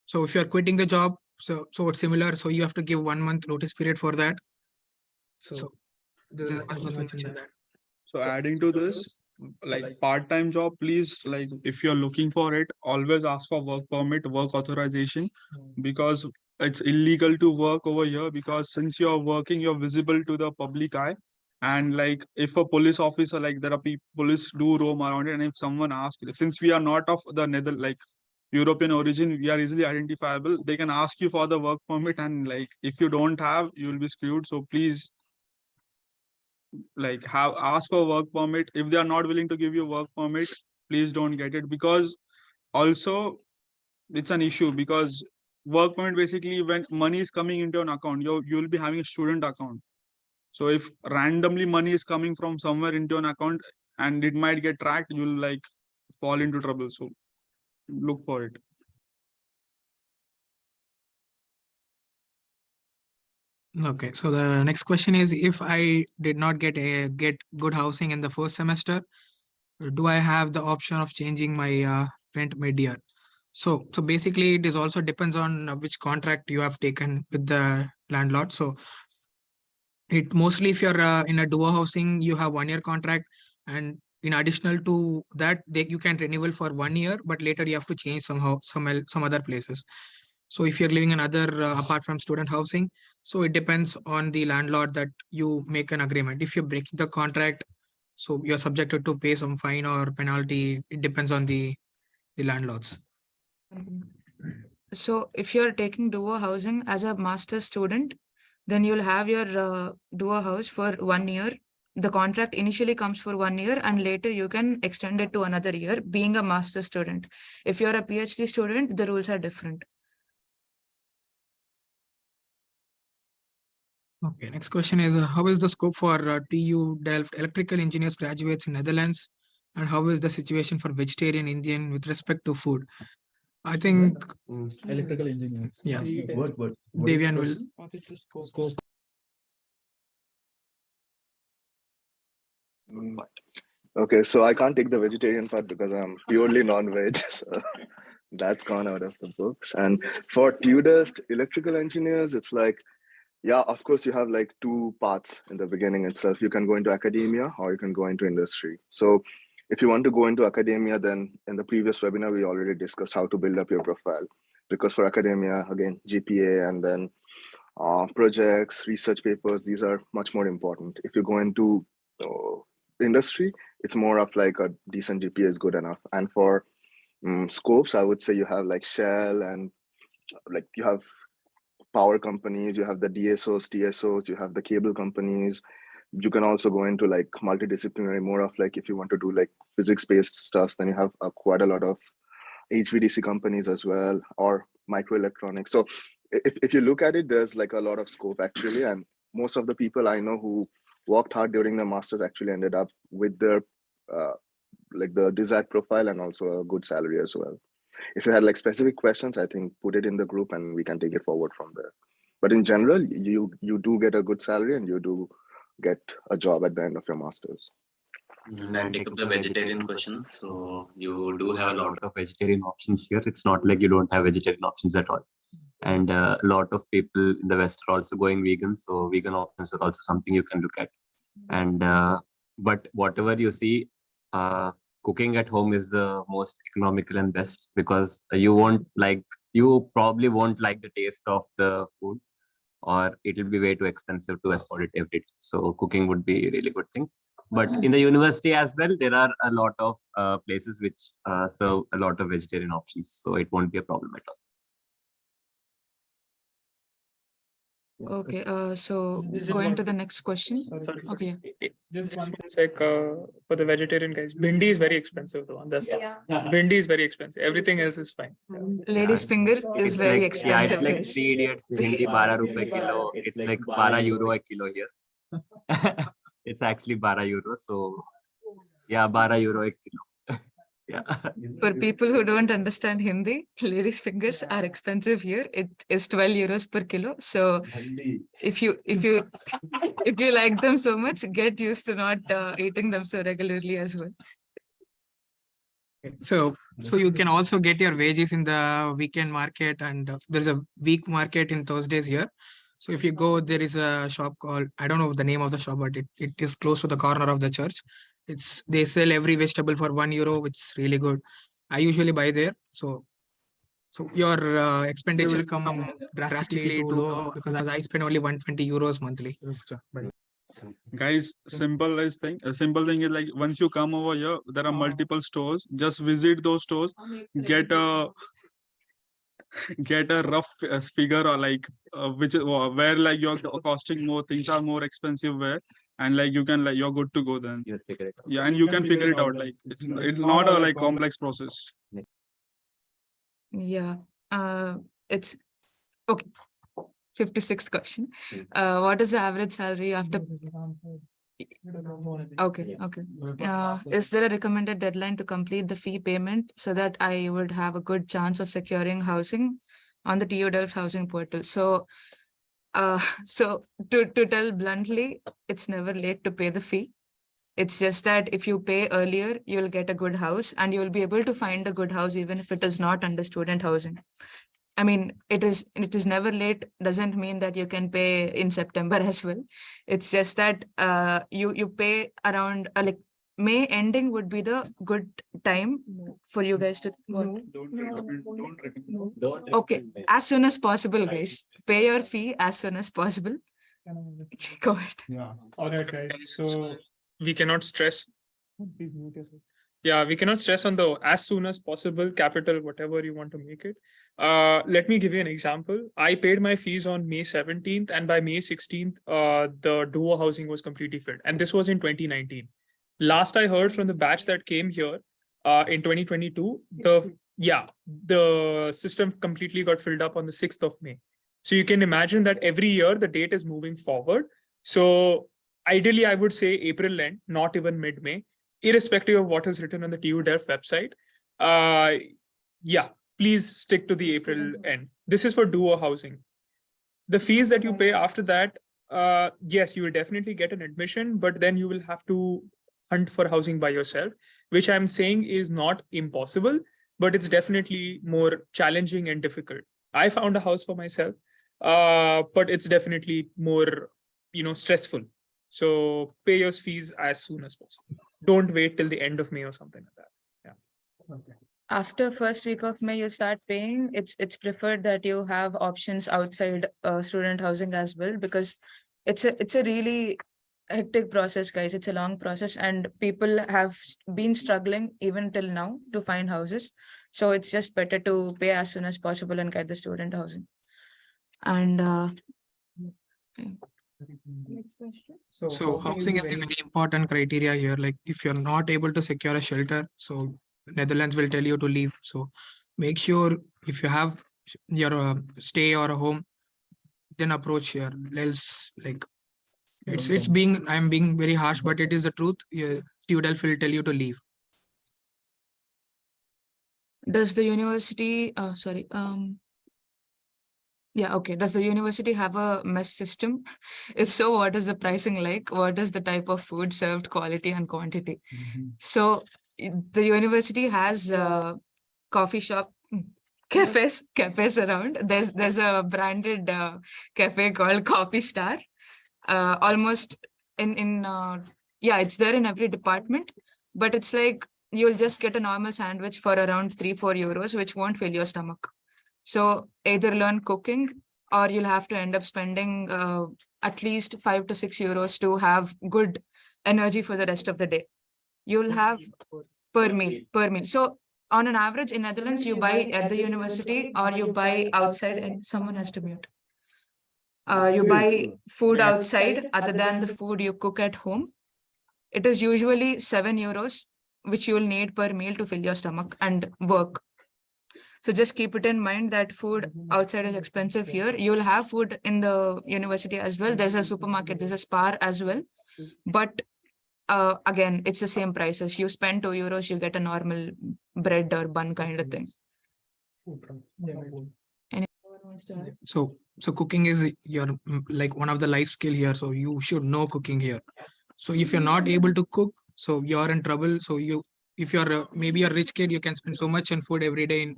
so if you're quitting the job, so it's similar. So you have to give 1 month notice period for that. So there's not much mention that. So adding to this, like part-time job, please, like if you're looking for it, always ask for work permit, work authorization, because it's illegal to work over here, because since you're working, you're visible to the public eye. And like if a police officer, like there are people, police do roam around it, and if someone asks, since we are not of the like European origin, we are easily identifiable. They can ask you for the work permit, and like if you don't have, you will be screwed. So please, like ask for work permit. If they are not willing to give you work permit, please don't get it, because also it's an issue, because work permit basically when money is coming into an account, you'll be having a student account. So if randomly money is coming from somewhere into an account and it might get tracked, you'll like fall into trouble. So look for it. Okay, so the next question is, if I did not get good housing in the first semester, do I have the option of changing my rent mid-year? So basically it is also depends on which contract you have taken with the landlord. So it mostly, if you're in a duo housing, you have 1 year contract, and in additional to that, you can renewal for 1 year, but later you have to change somehow some other places. So if you're living in other apart from student housing, so it depends on the landlord that you make an agreement. If you break the contract, so you're subjected to pay some fine or penalty. It depends on the landlords. So if you're taking duo housing as a master's student, then you'll have your duo house for 1 year. The contract initially comes for 1 year, and later you can extend it to another year being a master's student. If you're a PhD student, the rules are different. Okay, next question is, how is the scope for TU Delft electrical engineers graduates in Netherlands, and how is the situation for vegetarian Indian with respect to food? I think Electrical engineers. yeah, What? Devian will. Mm. Okay, so I can't take the vegetarian part because I'm purely non-veg. So that's gone out of the books. And for TUDELFT electrical engineers, it's like, yeah, of course, you have like two paths in the beginning itself. You can go into academia or you can go into industry. So if you want to go into academia, then in the previous webinar, we already discussed how to build up your profile. Because for academia, again, GPA and then projects, research papers, these are much more important. If you go into industry, it's more of like a decent GPA is good enough. And for scopes, I would say you have like Shell and like you have power companies, you have the DSOs, TSOs, you have the cable companies. You can also go into like multidisciplinary, more of like if you want to do like physics-based stuff, then you have quite a lot of HVDC companies as well, or microelectronics. So if you look at it, there's like a lot of scope actually. And most of the people I know who worked hard during their masters actually ended up with their like the desired profile and also a good salary as well. If you had like specific questions, I think put it in the group and we can take it forward from there. But in general, you do get a good salary and you do get a job at the end of your masters. And I'll take up the vegetarian question. So you do have a lot of vegetarian options here. It's not like you don't have vegetarian options at all. And a lot of people in the West are also going vegan. So vegan options are also something you can look at. And but whatever you see, cooking at home is the most economical and best, because you probably won't like the taste of the food, or it will be way too expensive to afford it every day. So cooking would be a really good thing. But in the university as well, there are a lot of places which serve a lot of vegetarian options. So it won't be a problem at all. Okay, so going to the next question. Sorry. Okay. Just one sec, for the vegetarian guys. Bhindi is very expensive though. That's Bhindi is very expensive. Everything else is fine. Ladies' finger is It's very like, expensive. it's like guys. 3 Idiots, Hindi 12 rupees kilo. It's like 12 euro a kilo here. It's actually 12 euro. So yeah, 12 euro a kilo. Yeah. For people who don't understand Hindi, ladies' fingers are expensive here. It is 12 euros per kilo. So if you like them so much, get used to not eating them so regularly as well. So you can also get your veggies in the weekend market, and there's a week market in Thursdays here. So if you go, there is a shop called, I don't know the name of the shop, but it is close to the corner of the church. They sell every vegetable for €1, which is really good. I usually buy there. So your expenditure will come drastically too low, because I spend only €120 monthly. Guys, simple thing is like once you come over here, there are multiple stores. Just visit those stores, get a rough figure, or like where like you're costing more, things are more expensive where, and like you can, like you're good to go then. You figure it out. Yeah, and you can figure it out. Like it's not a like complex process. Yeah. It's okay. 56th question. What is the average salary after? Okay. Is there a recommended deadline to complete the fee payment so that I would have a good chance of securing housing on the TU Delft housing portal? So, so to tell bluntly, it's never late to pay the fee. It's just that if you pay earlier, you'll get a good house, and you'll be able to find a good house even if it is not under student housing. I mean, it is never late doesn't mean that you can pay in September as well. It's just that you pay around like May ending would be the good time for you guys to Okay, as soon as possible, guys. Pay your fee as soon as possible. Go ahead. Yeah. All right, guys. So we cannot stress. Please mute yourself. Yeah, we cannot stress on the as soon as possible capital, whatever you want to make it. Let me give you an example. I paid my fees on May 17th, and by May 16th, the duo housing was completely filled. And this was in 2019. Last I heard from the batch that came here in 2022, the system completely got filled up on the 6th of May. So you can imagine that every year the date is moving forward. So ideally, I would say April end, not even mid-May, irrespective of what is written on the TU Delft website. Please stick to the April end. This is for duo housing. The fees that you pay after that, yes, you will definitely get an admission, but then you will have to hunt for housing by yourself, which I'm saying is not impossible, but it's definitely more challenging and difficult. I found a house for myself, but it's definitely more, stressful. So pay your fees as soon as possible. Don't wait till the end of May or something like that. After first week of May, you start paying. It's preferred that you have options outside student housing as well, because it's a really hectic process, guys. It's a long process, and people have been struggling even till now to find houses. So it's just better to pay as soon as possible and get the student housing. And next question. So housing is a very important criteria here. Like if you're not able to secure a shelter, so Netherlands will tell you to leave. So make sure if you have your stay or a home, then approach here. Else, like it's being, I'm being very harsh, but it is the truth. TU Delft will tell you to leave. Does the university, yeah, okay. Does the university have a mess system? If so, what is the pricing like? What is the type of food served, quality and quantity? So the university has coffee shop, cafes around. There's a branded cafe called Coffee Star. Almost yeah, it's there in every department, but it's like you'll just get a normal sandwich for around 3-4 euros, which won't fill your stomach. So either learn cooking, or you'll have to end up spending at least 5 to 6 euros to have good energy for the rest of the day. You'll have per meal. So on an average in Netherlands, you buy at the university or you buy outside, and someone has to mute. You buy food outside other than the food you cook at home. It is usually 7 euros, which you will need per meal to fill your stomach and work. So just keep it in mind that food outside is expensive here. You'll have food in the university as well. There's a supermarket, there's a Spar as well. But again, it's the same prices. You spend 2 euros, you get a normal bread or bun kind of thing. So cooking is your like one of the life skill here. So you should know cooking here. So if you're not able to cook, so you're in trouble. So if you're maybe a rich kid, you can spend so much on food every day in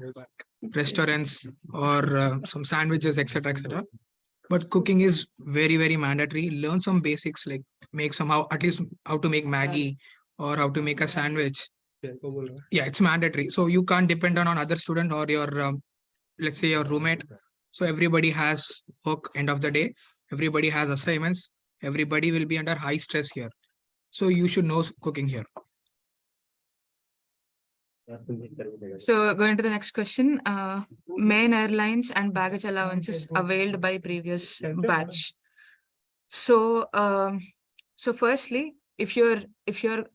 restaurants or some sandwiches, etc., etc. But cooking is very, very mandatory. Learn some basics, like make somehow at least how to make Maggie or how to make a sandwich. Yeah, it's mandatory. So you can't depend on other student or your let's say your roommate. So everybody has work end of the day. Everybody has assignments. Everybody will be under high stress here. So you should know cooking here. So going to the next question, main airlines and baggage allowances availed by previous batch. So, so firstly, if you're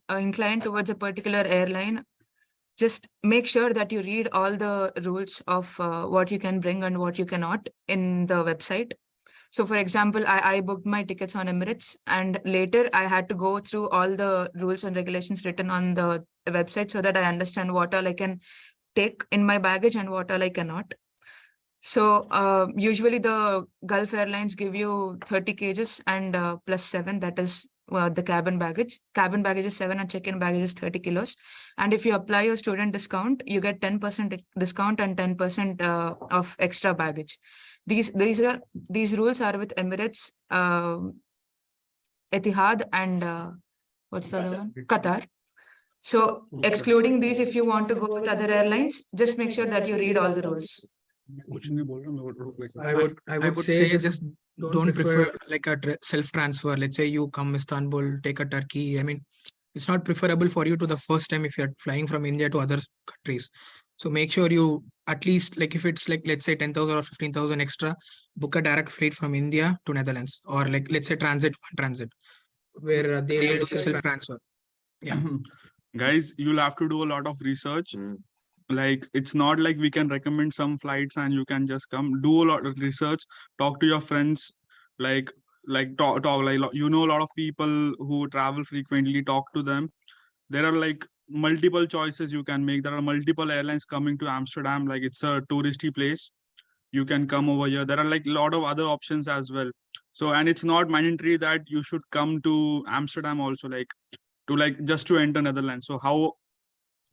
inclined towards a particular airline, just make sure that you read all the rules of what you can bring and what you cannot in the website. So for example, I booked my tickets on Emirates, and later I had to go through all the rules and regulations written on the website so that I understand what all I can take in my baggage and what all I cannot. So usually the Gulf Airlines give you 30 kgs and plus 7, that is the cabin baggage. Cabin baggage is 7 and check-in baggage is 30 kilos. And if you apply your student discount, you get 10% discount and 10% of extra baggage. These rules are with Emirates, Etihad, and what's the other one? Qatar. So excluding these, if you want to go with other airlines, just make sure that you read all the rules. I would say just don't prefer like a self transfer. Let's say you come Istanbul, take a Turkey. I mean, it's not preferable for you to the first time if you're flying from India to other countries. So make sure you at least, like if it's like let's say 10,000 or 15,000 extra, book a direct flight from India to Netherlands, or like let's say transit where they will do self transfer. Yeah. Guys, you'll have to do a lot of research. Like it's not like we can recommend some flights and you can just come. Do a lot of research, talk to your friends, like talk like you know a lot of people who travel frequently, talk to them. There are like multiple choices you can make. There are multiple airlines coming to Amsterdam, like it's a touristy place. You can come over here. There are like a lot of other options as well. So, and it's not mandatory that you should come to Amsterdam also. Like to like just to enter Netherlands. So how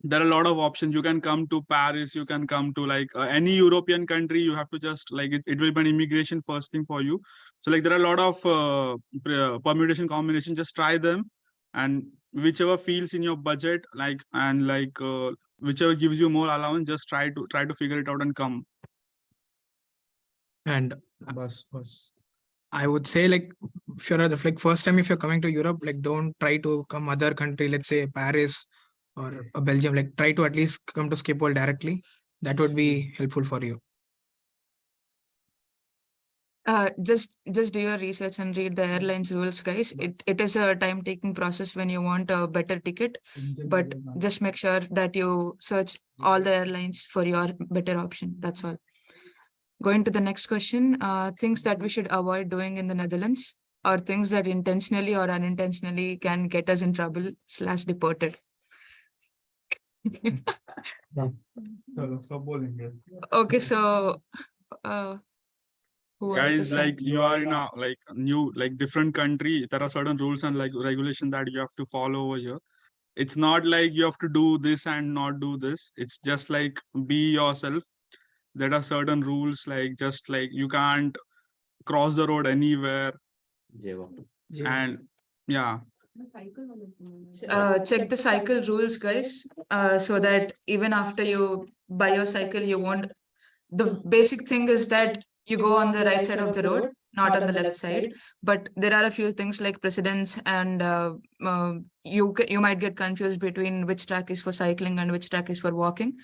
there are a lot of options. You can come to Paris, you can come to like any European country. You have to just like it will be an immigration first thing for you. So like there are a lot of permutation combination. Just try them, and whichever feels in your budget, like and like whichever gives you more allowance, just try to figure it out and come. And I would say, like, if you're like first time, if you're coming to Europe, like don't try to come other country, let's say Paris or Belgium, like try to at least come to Schiphol directly. That would be helpful for you. Just do your research and read the airlines rules, guys. It is a time-taking process when you want a better ticket, but just make sure that you search all the airlines for your better option. That's all. Going to the next question, things that we should avoid doing in the Netherlands, or things that intentionally or unintentionally can get us in trouble / deported. Okay, so who wants to Guys, start? like you are in a like new like different country. There are certain rules and like regulation that you have to follow over here. It's not like you have to do this and not do this. It's just like be yourself. There are certain rules, like just like you can't cross the road anywhere, and yeah. Check the cycle rules, guys, so that even after you buy your cycle, you won't. The basic thing is that you go on the right side of the road, not on the left side. But there are a few things like precedence, and you might get confused between which track is for cycling and which track is for walking.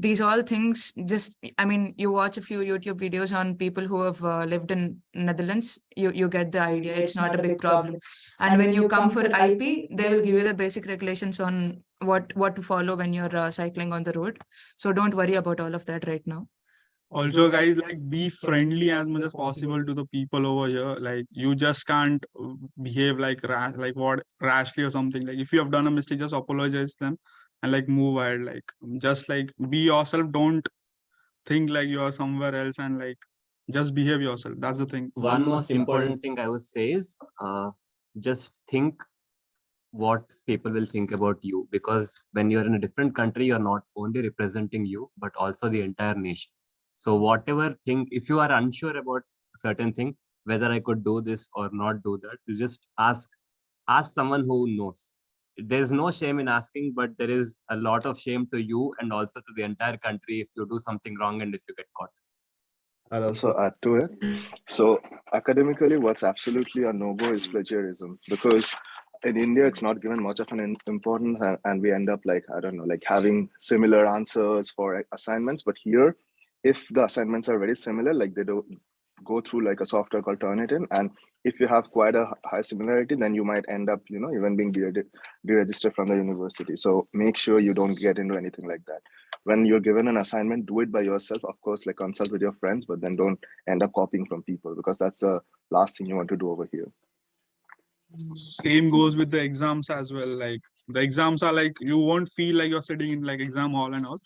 These all things, just, I mean, you watch a few YouTube videos on people who have lived in Netherlands, you get the idea. It's not a big problem. And when you come for IP, they will give you the basic regulations on what to follow when you're cycling on the road. So don't worry about all of that right now. Also, guys, like be friendly as much as possible to the people over here. Like you just can't behave like rashly or something. Like if you have done a mistake, just apologize them and like move ahead. Like just like be yourself. Don't think like you are somewhere else, and like just behave yourself. That's the thing. One most important thing I would say is just think what people will think about you, because when you're in a different country, you're not only representing you, but also the entire nation. So whatever thing, if you are unsure about certain thing, whether I could do this or not do that, you just ask someone who knows. There's no shame in asking, but there is a lot of shame to you and also to the entire country if you do something wrong and if you get caught. I'll also add to it. So academically, what's absolutely a no-go is plagiarism, because in India, it's not given much of an importance, and we end up like, I don't know, like having similar answers for assignments. But here, if the assignments are very similar, like they don't go through like a software called Turnitin, and if you have quite a high similarity, then you might end up, you know, even being deregistered from the university. So make sure you don't get into anything like that. When you're given an assignment, do it by yourself. Of course, like consult with your friends, but then don't end up copying from people, because that's the last thing you want to do over here. Same goes with the exams as well. Like the exams are like, you won't feel like you're sitting in like exam hall and all.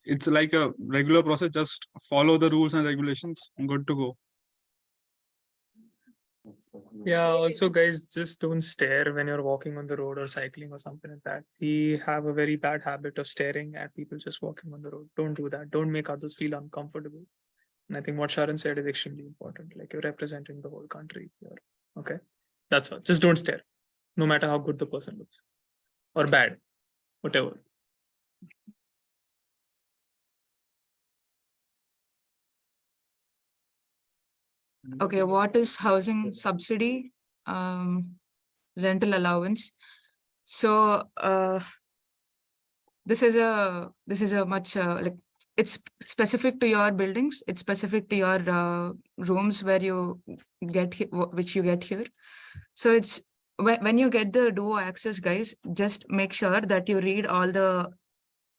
It's like a regular process. Just follow the rules and regulations. I'm good to go. Yeah, also guys, just don't stare when you're walking on the road or cycling or something like that. We have a very bad habit of staring at people just walking on the road. Don't do that. Don't make others feel uncomfortable. And I think what Sharon said is extremely important. Like you're representing the whole country here. Okay. That's all. Just don't stare, no matter how good the person looks or bad, whatever. Okay, what is housing subsidy? Rental allowance. So this is a much like, it's specific to your buildings. It's specific to your rooms where you get which you get here. So it's when you get the duo access, guys, just make sure that you read all the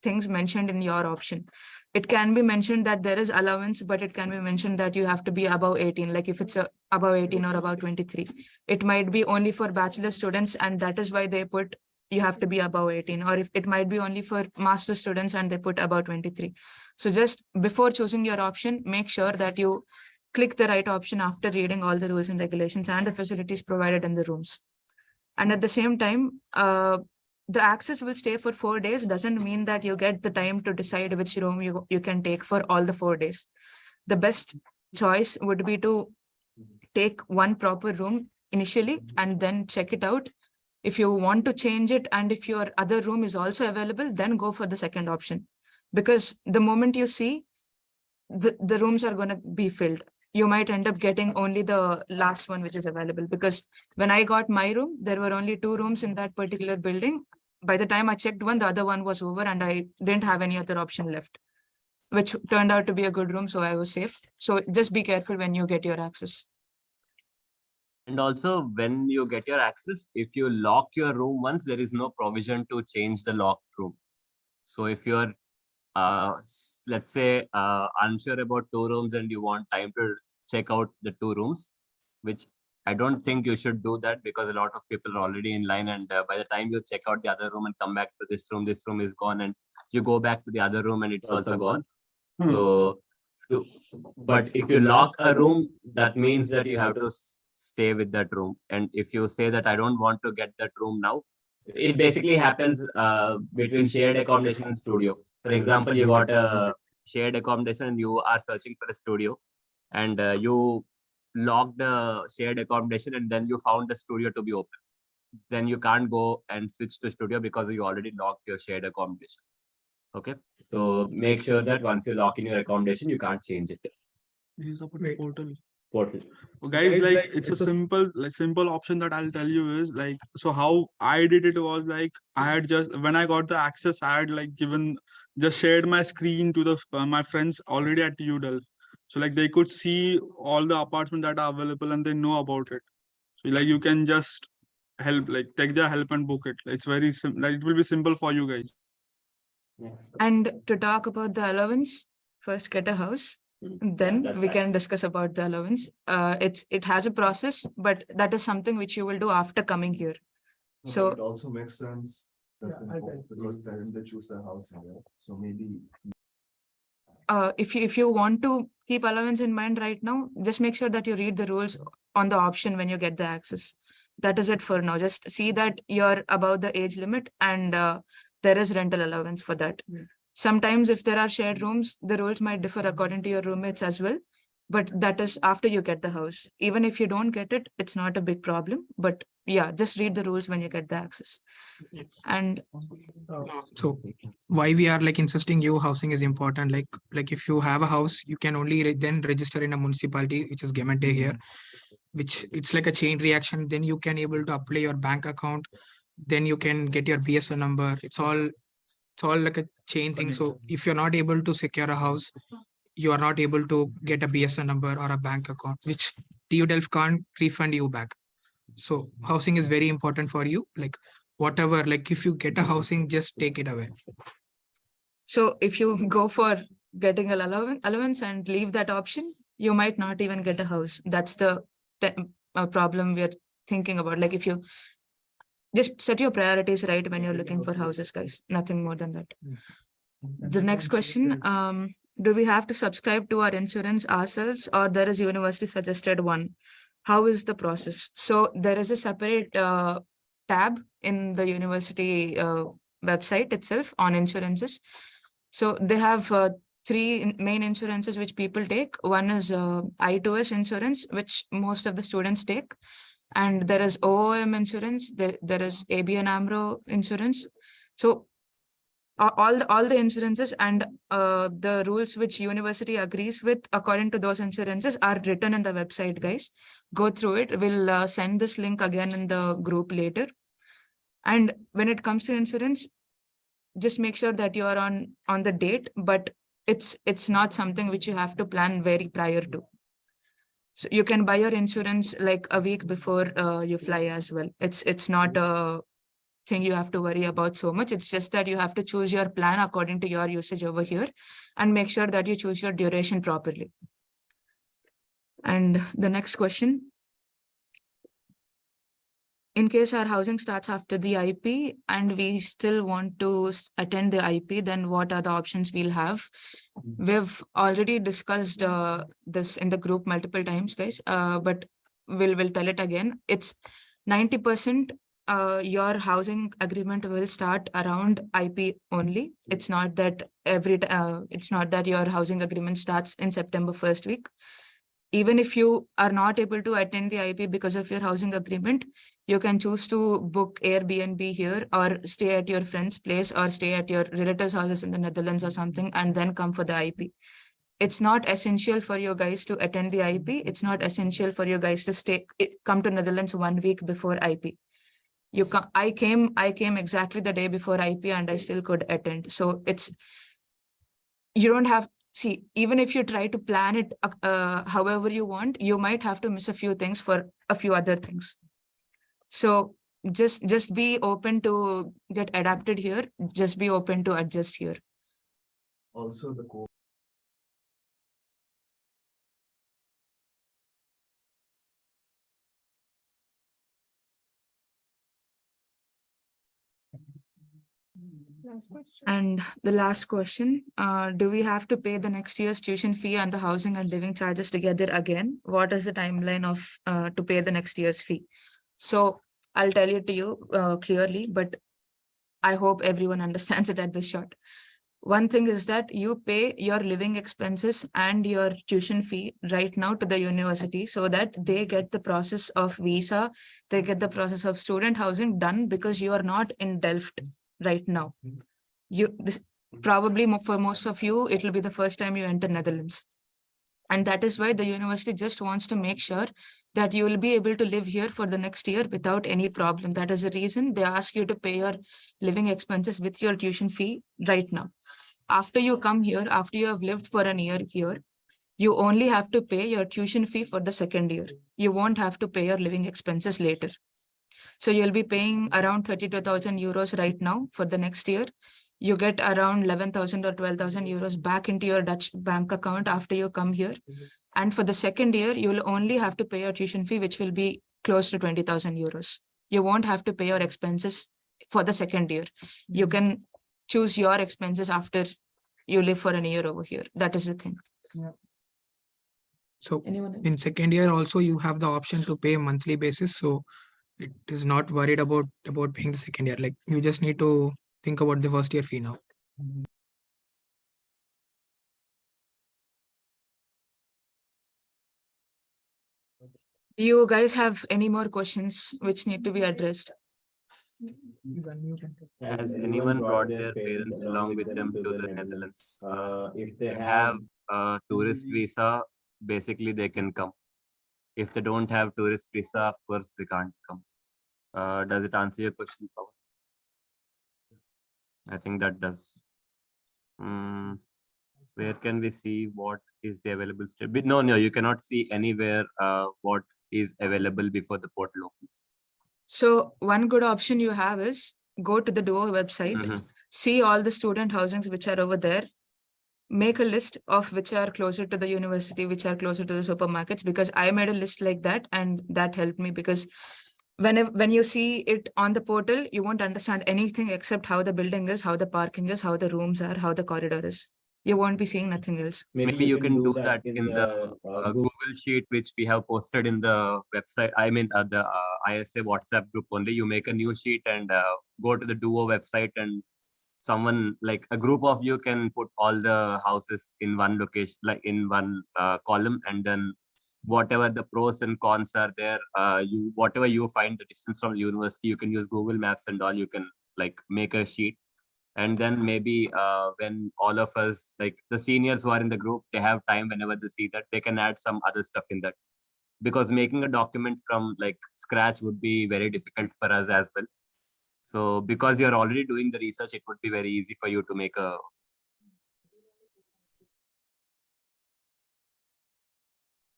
things mentioned in your option. It can be mentioned that there is allowance, but it can be mentioned that you have to be above 18. Like if it's above 18 or above 23, it might be only for bachelor students, and that is why they put you have to be above 18, or if it might be only for master students and they put above 23. So just before choosing your option, make sure that you click the right option after reading all the rules and regulations and the facilities provided in the rooms. And at the same time, the access will stay for 4 days doesn't mean that you get the time to decide which room you can take for all the 4 days. The best choice would be to take one proper room initially and then check it out. If you want to change it and if your other room is also available, then go for the second option. Because the moment you see, the rooms are going to be filled. You might end up getting only the last one which is available. Because when I got my room, there were only 2 rooms in that particular building. By the time I checked one, the other one was over and I didn't have any other option left, which turned out to be a good room. So I was safe. So just be careful when you get your access. And also, when you get your access, if you lock your room once, there is no provision to change the locked room. So if you're, let's say, unsure about 2 rooms and you want time to check out the 2 rooms, which I don't think you should do that because a lot of people are already in line. And by the time you check out the other room and come back to this room is gone. And you go back to the other room and it's also gone. So, but if you lock a room, that means that you have to stay with that room. And if you say that I don't want to get that room now, it basically happens between shared accommodation and studio. For example, you got a shared accommodation and you are searching for a studio, and you locked the shared accommodation and then you found the studio to be open. Then you can't go and switch to studio because you already locked your shared accommodation. Okay, so make sure that once you lock in your accommodation, you can't change it. Portal. Portal. Guys, like it's a simple option that I'll tell you is like, so how I did it was like I had just, when I got the access, I had like just shared my screen to the my friends already at Delft. So like they could see all the apartments that are available and they know about it. So like you can just take their help and book it. It's very simple. Like it will be simple for you guys. And to talk about the allowance, first get a house. Then we can discuss about the allowance. It has a process, but that is something which you will do after coming here. So it also makes sense because then they choose their house here. So maybe if you want to keep allowance in mind right now, just make sure that you read the rules on the option when you get the access. That is it for now. Just see that you're above the age limit and there is rental allowance for that. Sometimes if there are shared rooms, the rules might differ according to your roommates as well. But that is after you get the house. Even if you don't get it, it's not a big problem. But yeah, just read the rules when you get the access. And so why we are like insisting you housing is important. Like if you have a house, you can only then register in a municipality, which is Gemeente here, which it's like a chain reaction. Then you can able to apply your bank account. Then you can get your BSN number. It's all like a chain thing. So if you're not able to secure a house, you are not able to get a BSN number or a bank account, which TU Delft can't refund you back. So housing is very important for you. Like whatever, like if you get a housing, just take it away. So if you go for getting an allowance and leave that option, you might not even get a house. That's the problem we're thinking about. Like if you just set your priorities right when you're looking for houses, guys. Nothing more than that. The next question, do we have to subscribe to our insurance ourselves or there is university suggested one? How is the process? So there is a separate tab in the university website itself on insurances. So they have 3 main insurances which people take. One is I2S insurance, which most of the students take. And there is OOM insurance, there is ABN AMRO insurance. So all the insurances and the rules which university agrees with according to those insurances are written in the website, guys. Go through it. We'll send this link again in the group later. And when it comes to insurance, just make sure that you are on the date, but it's not something which you have to plan very prior to. So you can buy your insurance like a week before you fly as well. It's not a thing you have to worry about so much. It's just that you have to choose your plan according to your usage over here and make sure that you choose your duration properly. And the next question. In case our housing starts after the IP and we still want to attend the IP, then what are the options we'll have? We've already discussed this in the group multiple times, guys, but we'll tell it again. It's 90% your housing agreement will start around IP only. It's not that it's not that your housing agreement starts in September first week. Even if you are not able to attend the IP because of your housing agreement, you can choose to book Airbnb here or stay at your friend's place or stay at your relatives' houses in the Netherlands or something and then come for the IP. It's not essential for you guys to attend the IP. It's not essential for you guys to come to Netherlands 1 week before IP. I came exactly the day before IP and I still could attend. So you don't have, see, even if you try to plan it however you want, you might have to miss a few things for a few other things. So just be open to get adapted here. Just be open to adjust here. Also the core. And the last question, do we have to pay the next year's tuition fee and the housing and living charges together again? What is the timeline of to pay the next year's fee? So I'll tell it to you clearly, but I hope everyone understands it at this shot. One thing is that you pay your living expenses and your tuition fee right now to the university so that they get the process of visa, they get the process of student housing done because you are not in Delft right now. Probably for most of you, it will be the first time you enter Netherlands. And that is why the university just wants to make sure that you will be able to live here for the next year without any problem. That is the reason they ask you to pay your living expenses with your tuition fee right now. After you come here, after you have lived for an year here, you only have to pay your tuition fee for the second year. You won't have to pay your living expenses later. So you'll be paying around 32,000 euros right now for the next year. You get around 11,000 or 12,000 euros back into your Dutch bank account after you come here. And for the second year, you'll only have to pay your tuition fee, which will be close to 20,000 euros. You won't have to pay your expenses for the second year. You can choose your expenses after you live for a year over here. That is the thing. Yeah. So Anyone else? in second year also you have the option to pay monthly basis. So it is not worried about paying the second year. Like you just need to think about the first year fee now. Do you guys have any more questions which need to be addressed? Has anyone brought their parents along with them to the Netherlands? If they have a tourist visa, basically they can come. If they don't have tourist visa, of course they can't come. Does it answer your question, Pawan? I think that does. Where can we see what is the available state? No, you cannot see anywhere what is available before the portal opens. So one good option you have is go to the Duo website, see all the student housings which are over there, make a list of which are closer to the university, which are closer to the supermarkets, because I made a list like that and that helped me because when you see it on the portal, you won't understand anything except how the building is, how the parking is, how the rooms are, how the corridor is. You won't be seeing nothing else. Maybe you can do that in the Google sheet, which we have posted in the website. I mean, the ISA WhatsApp group only. You make a new sheet and go to the Duo website, and someone like a group of you can put all the houses in one location, like in one column, and then whatever the pros and cons are there, whatever you find the distance from the university, you can use Google Maps and all. You can like make a sheet. And then maybe when all of us, like the seniors who are in the group, they have time whenever they see that, they can add some other stuff in that. Because making a document from like scratch would be very difficult for us as well. So because you're already doing the research, it would be very easy for you to make a.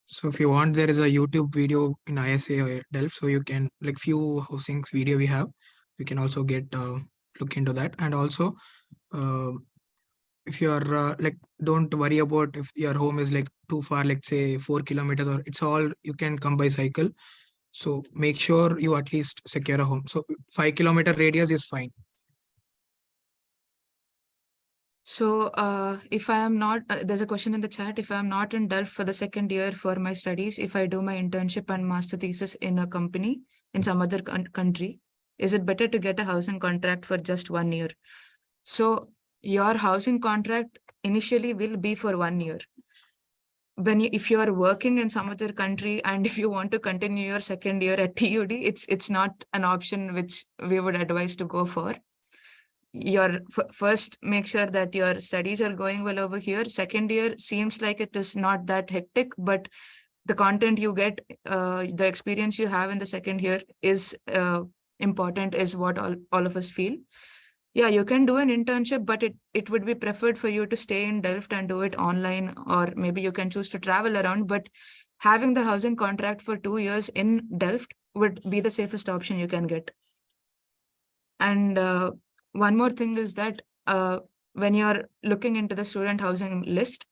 So if you want, there is a YouTube video in ISA or Delft, so you can like few housings video we have. You can also get look into that. And also if you are like, don't worry about if your home is like too far, like say 4 kilometers, or it's all you can come by cycle. So make sure you at least secure a home. So 5 kilometer radius is fine. So if I am not, there's a question in the chat, if I am not in Delft for the second year for my studies, if I do my internship and master thesis in a company in some other country, is it better to get a housing contract for just 1 year? So your housing contract initially will be for 1 year. If you are working in some other country and if you want to continue your second year at TUD, it's not an option which we would advise to go for. First, make sure that your studies are going well over here. Second year seems like it is not that hectic, but the content you get, the experience you have in the second year is important, is what all of us feel. Yeah, you can do an internship, but it would be preferred for you to stay in Delft and do it online, or maybe you can choose to travel around. But having the housing contract for 2 years in Delft would be the safest option you can get. And one more thing is that when you're looking into the student housing list,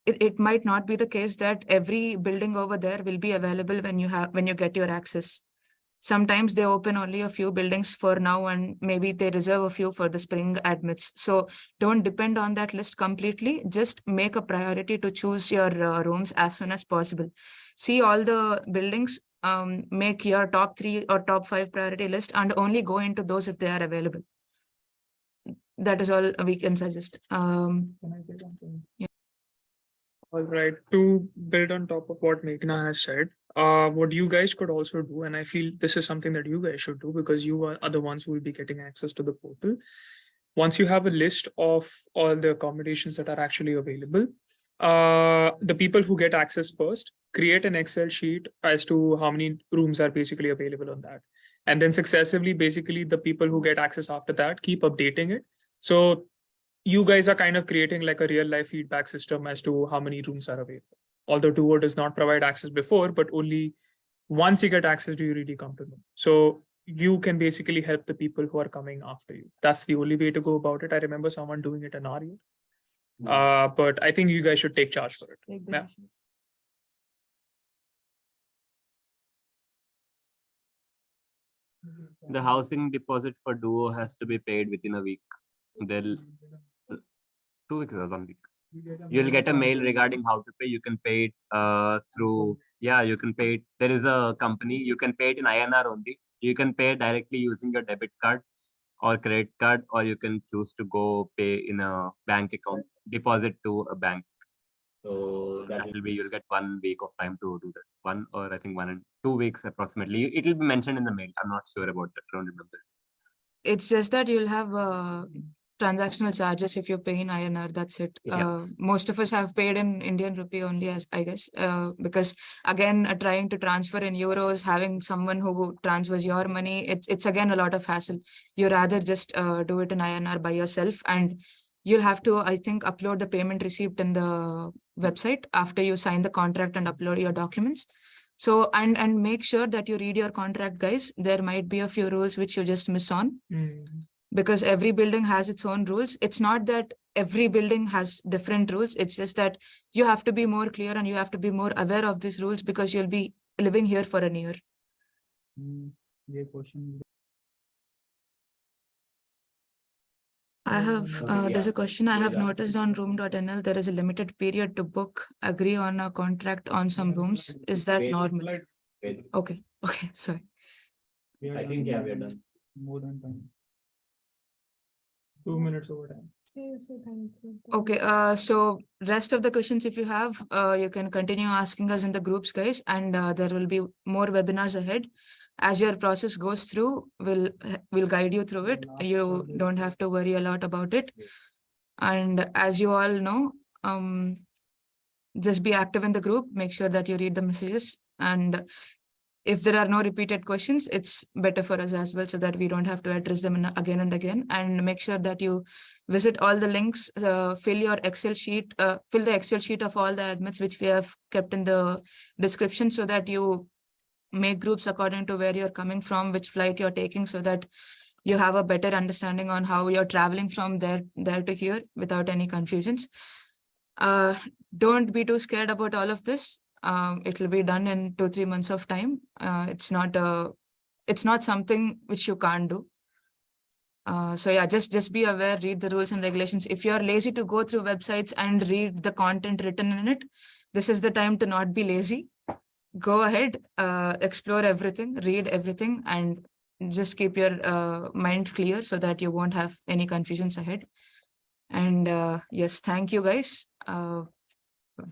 it might not be the case that every building over there will be available when you get your access. Sometimes they open only a few buildings for now, and maybe they reserve a few for the spring admits. So don't depend on that list completely. Just make a priority to choose your rooms as soon as possible. See all the buildings, make your top 3 or top 5 priority list, and only go into those if they are available. That is all we can suggest. Can I say something? Yeah. All right. To build on top of what Meghna has said, what you guys could also do, and I feel this is something that you guys should do because you are the ones who will be getting access to the portal. Once you have a list of all the accommodations that are actually available, the people who get access first create an Excel sheet as to how many rooms are basically available on that. And then successively, basically, the people who get access after that keep updating it. So you guys are kind of creating like a real life feedback system as to how many rooms are available. Although Duo does not provide access before, but only once you get access do you really come to know. So you can basically help the people who are coming after you. That's the only way to go about it. I remember someone doing it in our year. But I think you guys should take charge for it. Yeah. The housing deposit for Duo has to be paid within a week. They'll 2 weeks or 1 week. You'll get a mail regarding how to pay. You can pay it through, you can pay it. There is a company, you can pay it in INR only. You can pay directly using your debit card or credit card, or you can choose to go pay in a bank account, deposit to a bank. So that will be, you'll get 1 week of time to do that. I think 1 and 2 weeks approximately. It will be mentioned in the mail. I'm not sure about that. I don't remember. It's just that you'll have transactional charges if you pay in INR. That's it. Yeah. Most of us have paid in Indian rupee only, as I guess, because again, trying to transfer in euros, having someone who transfers your money, it's again a lot of hassle. You rather just do it in INR by yourself, and you'll have to, I think, upload the payment receipt in the website after you sign the contract and upload your documents. So, and make sure that you read your contract, guys. There might be a few rules which you just miss on. Because every building has its own rules. It's not that every building has different rules. It's just that you have to be more clear and you have to be more aware of these rules because you'll be living here for a year. I have, there's a question I have noticed on room.nl. There is a limited period to book, agree on a contract on some rooms. Is that normal? Okay, sorry. I think, we are done. More than time. 2 minutes over time. Okay, so rest of the questions, if you have, you can continue asking us in the groups, guys, and there will be more webinars ahead. As your process goes through, we'll guide you through it. You don't have to worry a lot about it. And as you all know, just be active in the group, make sure that you read the messages, and if there are no repeated questions, it's better for us as well, so that we don't have to address them again and again. And make sure that you visit all the links, fill your Excel sheet, fill the Excel sheet of all the admits which we have kept in the description, so that you make groups according to where you're coming from, which flight you're taking, so that you have a better understanding on how you're traveling from there to here without any confusions. Don't be too scared about all of this. It will be done in 2-3 months of time. It's not something which you can't do. So yeah, just be aware, read the rules and regulations. If you're lazy to go through websites and read the content written in it, this is the time to not be lazy. Go ahead, explore everything, read everything, and just keep your mind clear so that you won't have any confusions ahead. And yes, thank you guys.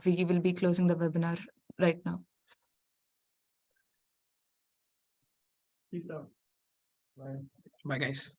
We will be closing the webinar right now. Bye guys.